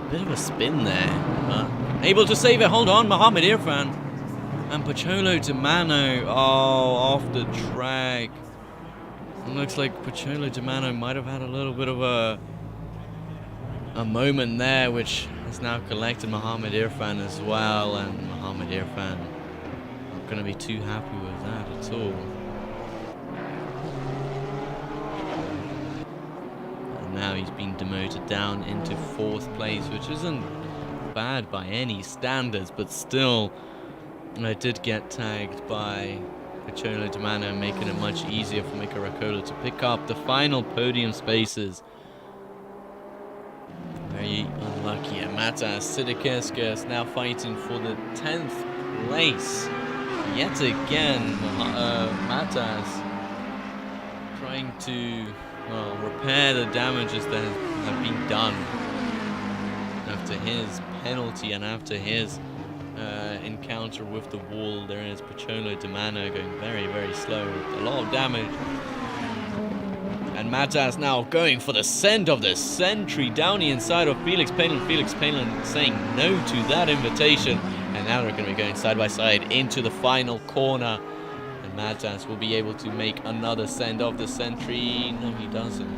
A bit of a spin there. Able to save it. Hold on, Mohammed Irfan. And Pacholo Di Mano. Oh, off the track. It looks like Pacholo Di Mano might have had a little bit of a moment there, which has now collected Mohammed Irfan as well. And Mohammed Irfan not going to be too happy with that at all. Now he's been demoted down into 4th place, which isn't bad by any standards, but still, I did get tagged by Pacholo Di Mano, making it much easier for Mika Rakola to pick up the final podium spaces. Very unlucky. And Matas Sidikeskas now fighting for the 10th place. Yet again, Matas trying to repair the damages that have been done after his penalty and after his encounter with the wall. There is Pacholo Di Mano going very, very slow with a lot of damage. And Matas now going for the send of the century down the inside of Felix Palin. Felix Palin saying no to that invitation. And now they're going to be going side by side into the final corner. Matas will be able to make another send of the century. No, he doesn't.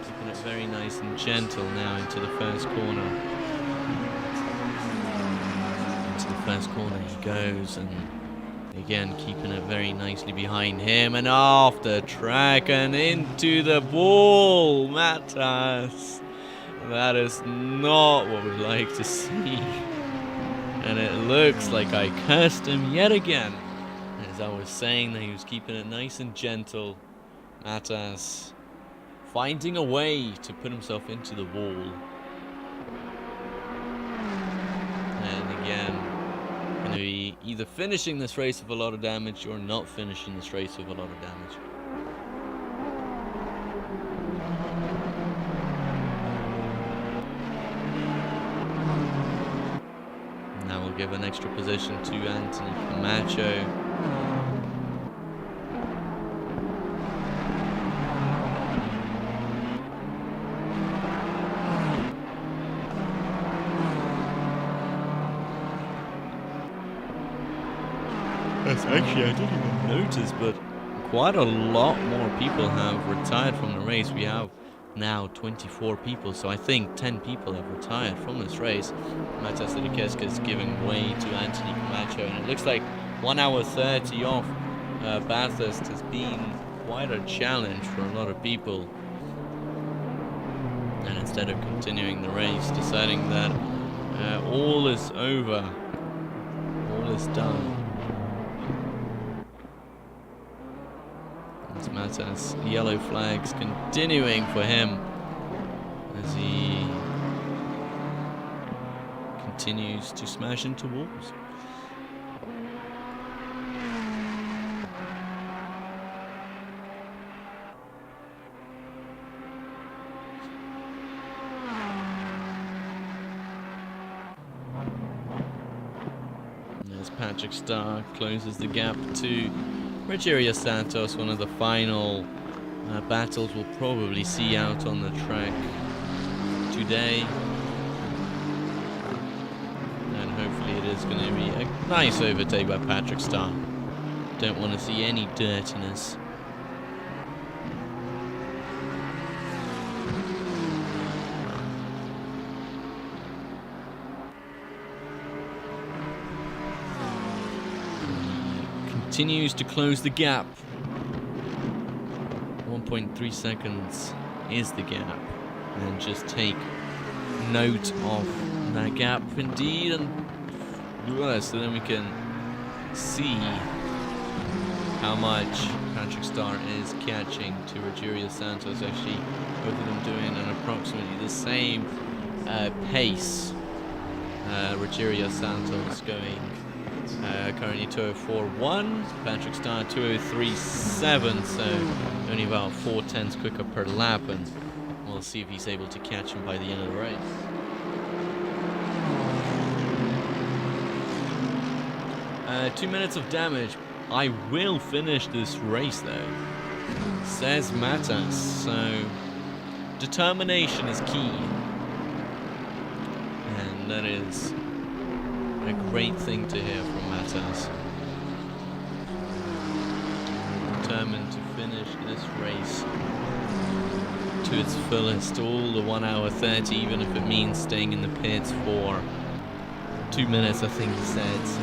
Keeping it very nice and gentle now into the first corner. Into the first corner he goes, and again keeping it very nicely behind him, and off the track and into the wall. Matas. That is not what we'd like to see. And it looks like I cursed him yet again. As I was saying that he was keeping it nice and gentle. Matas finding a way to put himself into the wall. And again, going to be either finishing this race with a lot of damage or not finishing this race with a lot of damage. Give an extra position to Anthony Camacho. Yes, actually I didn't even notice, but quite a lot more people have retired from the race. We have now 24 people, so I think 10 people have retired from this race. Matas Sidikeskas is giving way to Anthony Camacho, and it looks like 1 hour 30 off Bathurst has been quite a challenge for a lot of people. And instead of continuing the race, deciding that all is over, all is done. Matas, yellow flags continuing for him as he continues to smash into walls. As Patrick Starr closes the gap to Rogerio Santos, one of the final battles we'll probably see out on the track today. And hopefully it is going to be a nice overtake by Patrick Starr. Don't want to see any dirtiness. Continues to close the gap. 1.3 seconds is the gap. And just take note of that gap indeed, and so then we can see how much Patrick Starr is catching to Rogerio Santos. Actually, both of them doing an approximately the same pace. Rogerio Santos going currently 2:04.1, Patrick Starr 2:03.7, so only about 4/10 quicker per lap, and we'll see if he's able to catch him by the end of the race. Two minutes of damage. I will finish this race though, says Matas, so determination is key, and that is a great thing to hear from Matas. Determined to finish this race to its fullest, all the 1 hour 30, even if it means staying in the pits for 2 minutes, I think he said. So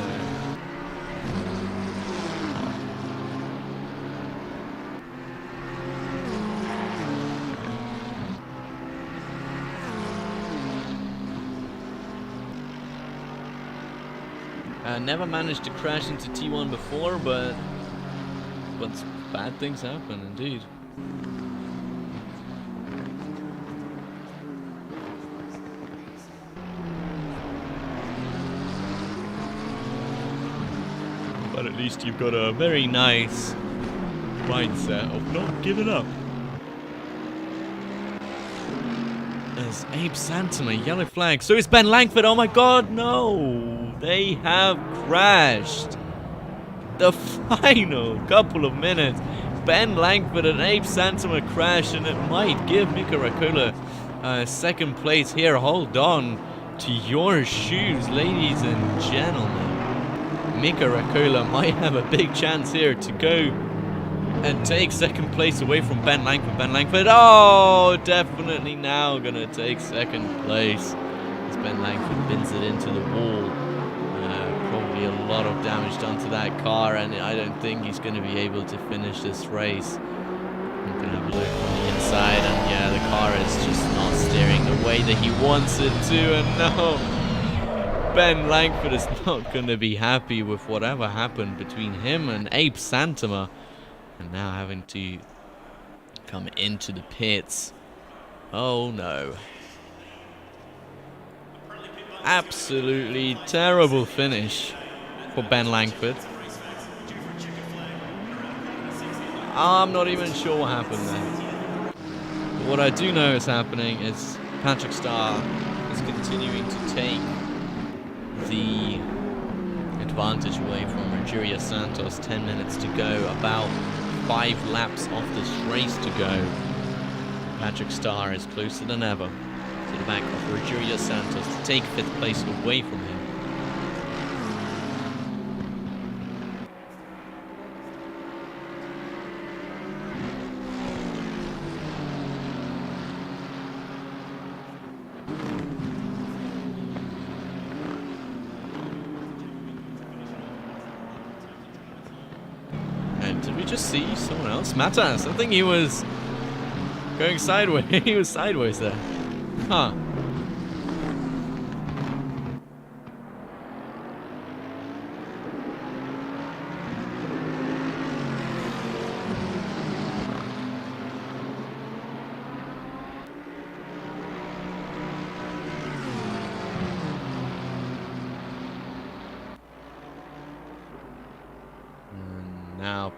never managed to crash into T1 before, but bad things happen indeed. But at least you've got a very nice mindset of not giving up. There's Abe Santama, yellow flag. So is Ben Langford. Oh my god, no! They have crashed. The final couple of minutes. Ben Langford and Abe Santama crash, and it might give Mika Rakola second place here. Hold on to your shoes, ladies and gentlemen. Mika Rakola might have a big chance here to go and take second place away from Ben Langford. Ben Langford, oh, definitely now gonna take second place as Ben Langford bins it into the wall. Probably a lot of damage done to that car, and I don't think he's going to be able to finish this race. I'm going to have a look on the inside, and yeah, the car is just not steering the way that he wants it to, and no, Ben Langford is not going to be happy with whatever happened between him and Abe Santama, and now having to come into the pits. Oh no. Absolutely terrible finish for Ben Langford. I'm not even sure what happened there. But what I do know is happening is Patrick Starr is continuing to take the advantage away from Rogerio Santos. 10 minutes to go, about 5 laps off this race to go. Patrick Starr is closer than ever to the back of Rogerio Santos to take 5th place away from him. And did we just see someone else? Matas, I think he was going sideways. He was sideways there. Huh.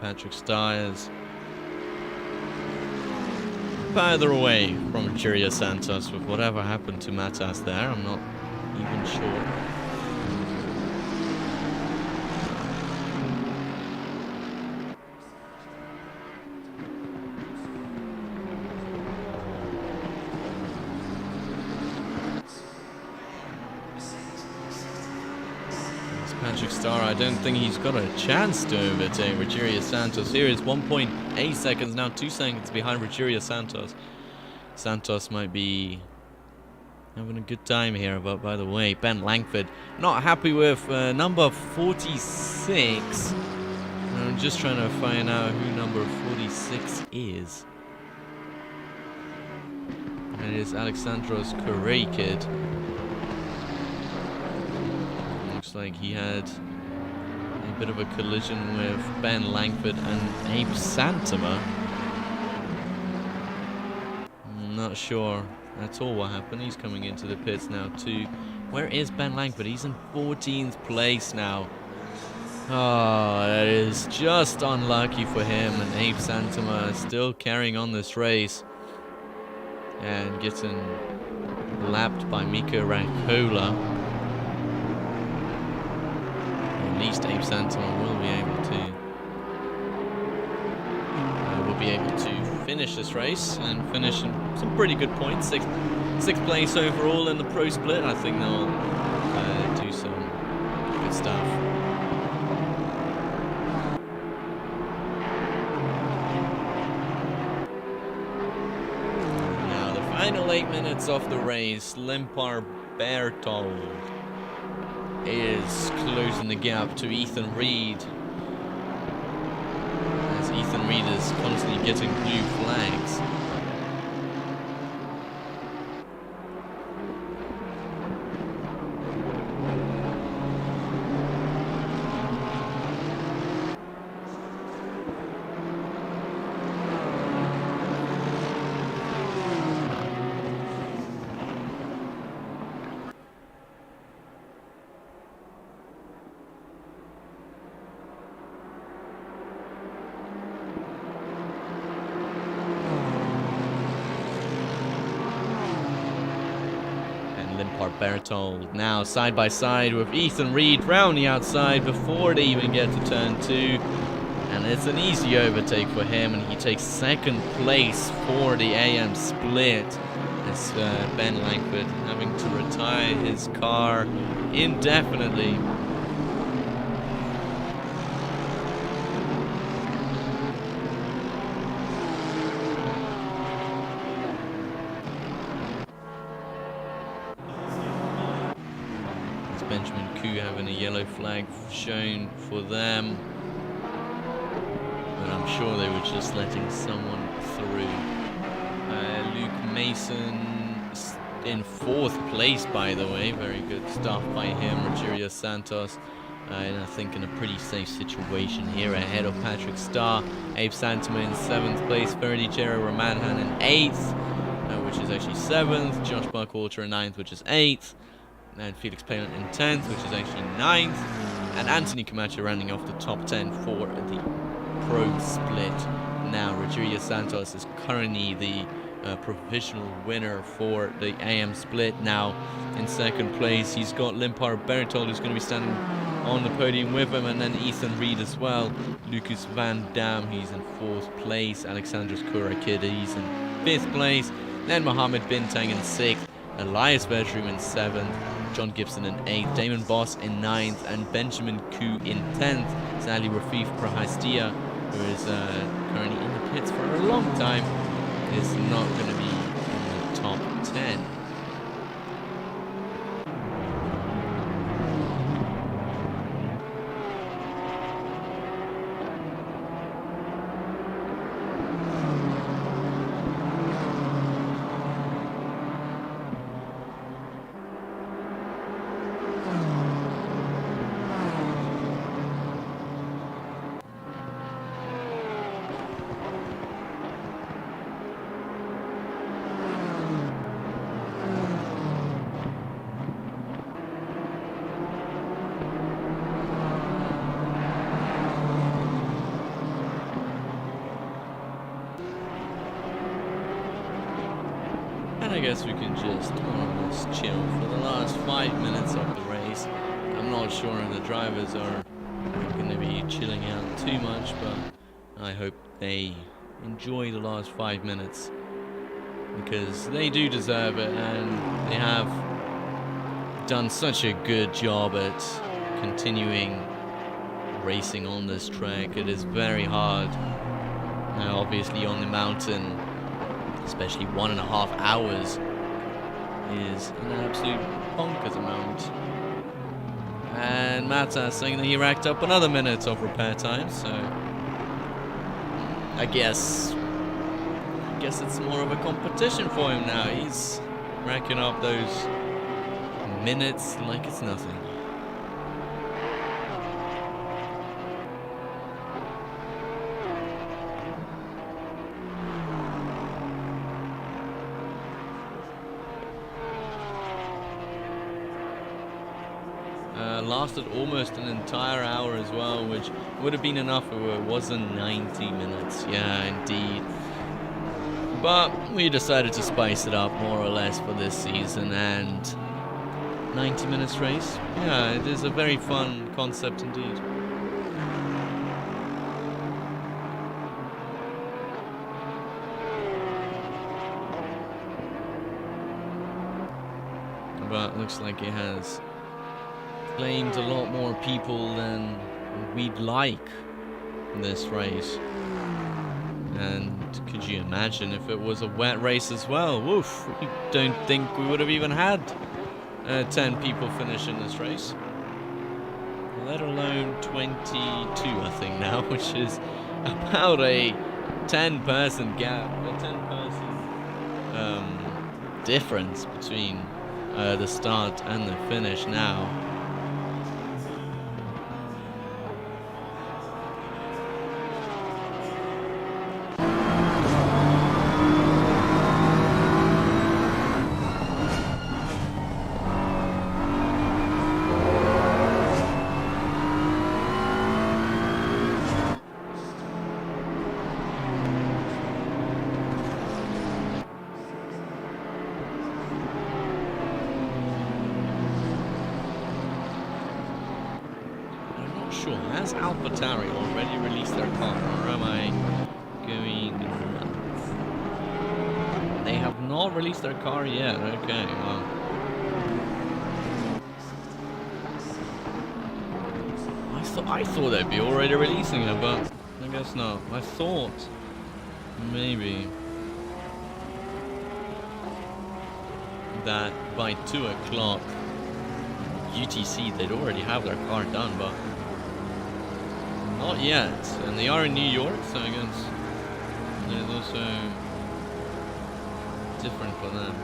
Patrick Starr is further away from Rogerio Santos with whatever happened to Matas there. I'm not even sure. Patrick Starr, I don't think he's got a chance to overtake Rogerio Santos. Here is 1.8 seconds, now 2 seconds behind Rogerio Santos. Santos might be having a good time here, but by the way, Ben Langford not happy with number 46. I'm just trying to find out who number 46 is. And it is Alexandros Korekid. Looks like he had a bit of a collision with Ben Langford and Abe Santama. I'm not sure at all what happened. He's coming into the pits now too. Where is Ben Langford? He's in 14th place now. Oh, that is just unlucky for him. And Abe Santama is still carrying on this race and getting lapped by Mika Raikkola. At least Abe Santama will be able to finish this race and finish in some pretty good points. Sixth place overall in the pro split. I think they'll do some good stuff. Now the final 8 minutes of the race. Limpar Berthold is closing the gap to Ethan Reed, as Ethan Reed is constantly getting blue flags. Berthold now side by side with Ethan Reed round the outside before they even get to turn 2, and it's an easy overtake for him, and he takes 2nd place for the AM split. It's Ben Langford having to retire his car indefinitely. Having a yellow flag shown for them, but I'm sure they were just letting someone through. Luke Mason in 4th place, by the way. Very good stuff by him. Rogerio Santos, and I think in a pretty safe situation here ahead of Patrick Starr. Abe Santama in 7th place. Ferdy Jerry Ramadhan in 8th, which is actually 7th. Josh Buckwalter in 9th, which is 8th. And Felix Palin in 10th, which is actually 9th. And Anthony Camacho rounding off the top 10 for the pro split. Now, Rogerio Santos is currently the provisional winner for the AM split. Now, in 2nd place, he's got Limpar Berthold, who's going to be standing on the podium with him, and then Ethan Reed as well. Lucas Van Dam, he's in 4th place. Alexandros Korekid, he's in 5th place. Then Mohammed Bintang in 6th. Elias Bertram in 7th. John Gibson in 8th, Damon Boss in 9th, and Benjamin Koo in 10th. Sadly, Rafif Prahastia, who is currently in the pits for a long time, is not going to be in the top 10. I guess we can just almost chill for the last 5 minutes of the race. I'm not sure if the drivers are going to be chilling out too much, but I hope they enjoy the last 5 minutes because they do deserve it, and they have done such a good job at continuing racing on this track. It is very hard. Now, obviously on the mountain, especially 1.5 hours is an absolute bonkers amount. And Matas saying that he racked up another minute of repair time, so I guess it's more of a competition for him now. He's racking up those minutes like it's nothing. Lasted almost an entire hour as well, which would have been enough if it wasn't 90 minutes. Yeah, indeed. But we decided to spice it up more or less for this season, and 90 minutes race. Yeah, it is a very fun concept indeed. But looks like it has claimed a lot more people than we'd like in this race. And could you imagine if it was a wet race as well? Woof, we don't think we would have even had 10 people finish in this race, let alone 22 I think now, which is about a 10-person gap, a 10-person difference between the start and the finish now. Sure, has AlphaTauri already released their car, or am I going nuts? They have not released their car yet. Okay, well, I thought they'd be already releasing it, but I guess not. I thought maybe that by 2 o'clock UTC they'd already have their car done, but not yet. And they are in New York, so I guess it's also different for them.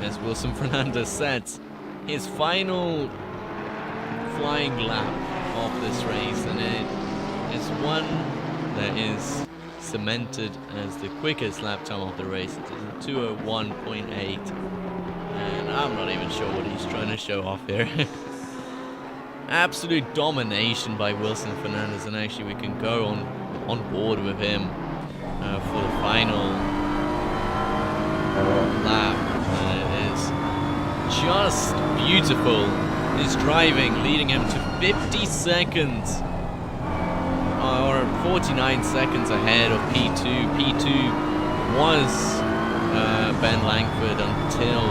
As Wilson Fernandez sets his final flying lap of this race, and it is one that is cemented as the quickest lap time of the race. It is 2:01.8, and I'm not even sure what he's trying to show off here. Absolute domination by Wilson Fernandez, and actually we can go on board with him for the final lap. It is just beautiful. His driving leading him to 50 seconds or 49 seconds ahead of P2. P2 was Ben Langford until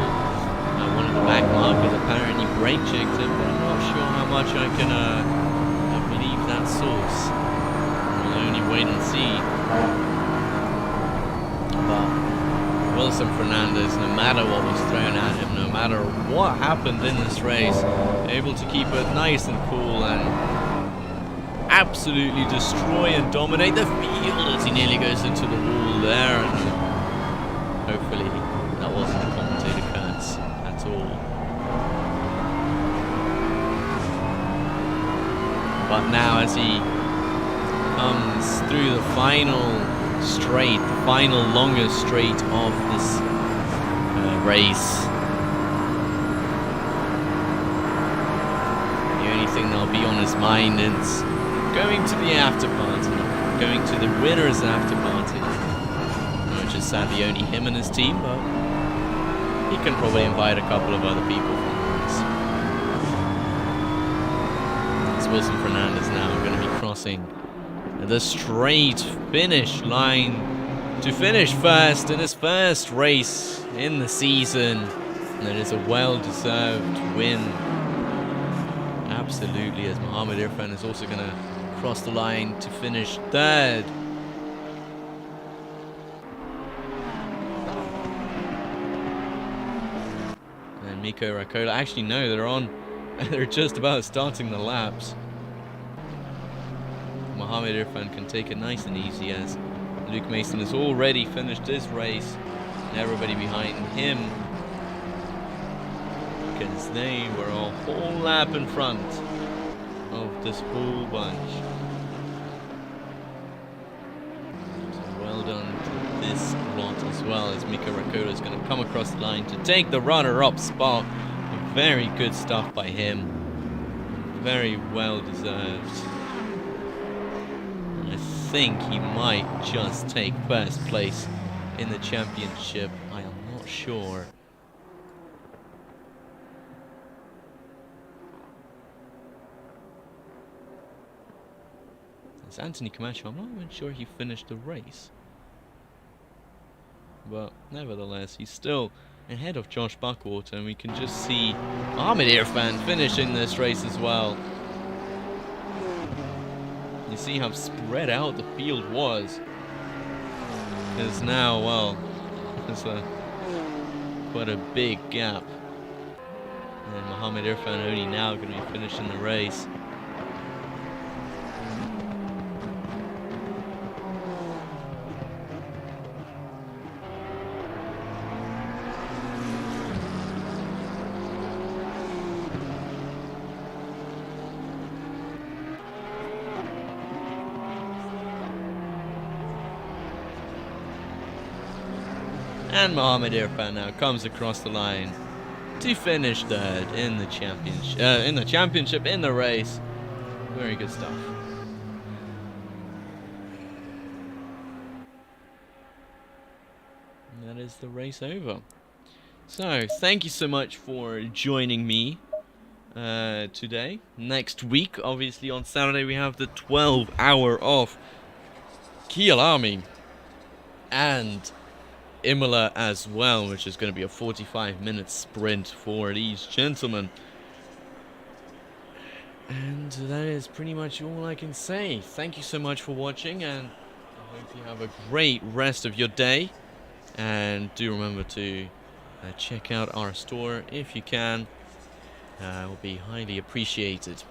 one of the back markers apparently brake checked him, but I'm not sure how much I can believe that source. We'll only wait and see. But Wilson Fernandez, no matter what was thrown at him, no matter what happened in this race, able to keep it nice and cool and absolutely destroy and dominate the field as he nearly goes into the wall there. And hopefully that wasn't a commentator curse at all. But now as he comes through the final straight, the final longest straight of this race, the only thing that'll be on his mind is going to the after party, going to the winners after party, which is just sadly only him and his team, but he can probably invite a couple of other people from this. It's Wilson Fernandez now going to be crossing the straight finish line to finish first in his first race in the season. And it is a well-deserved win. Absolutely, as Mohamed Irfan is also going to cross the line to finish third. And Miko Rakola, actually no, they're just about starting the laps. Mohamed Irfan can take it nice and easy as Luke Mason has already finished his race, and everybody behind him, because they were a whole lap in front of this whole bunch. So well done to this lot as well, as Mika Rakola is going to come across the line to take the runner-up spot. Very good stuff by him. Very well deserved. I think he might just take first place in the championship. I am not sure. It's Anthony Camacho. I'm not even sure he finished the race. But nevertheless, he's still ahead of Josh Buckwater, and we can just see Mohamed Irfan finishing this race as well. You see how spread out the field was. Because now, well, there's quite a big gap. And Mohamed Irfan only now going to be finishing the race. And Mohamed Irfan now comes across the line to finish third in the championship, in the race. Very good stuff. And that is the race over. So, thank you so much for joining me today. Next week, obviously on Saturday, we have the 12-hour of Kyalami and Imola as well, which is going to be a 45-minute sprint for these gentlemen. And that is pretty much all I can say. Thank you so much for watching, and I hope you have a great rest of your day. And do remember to check out our store if you can. It will be highly appreciated.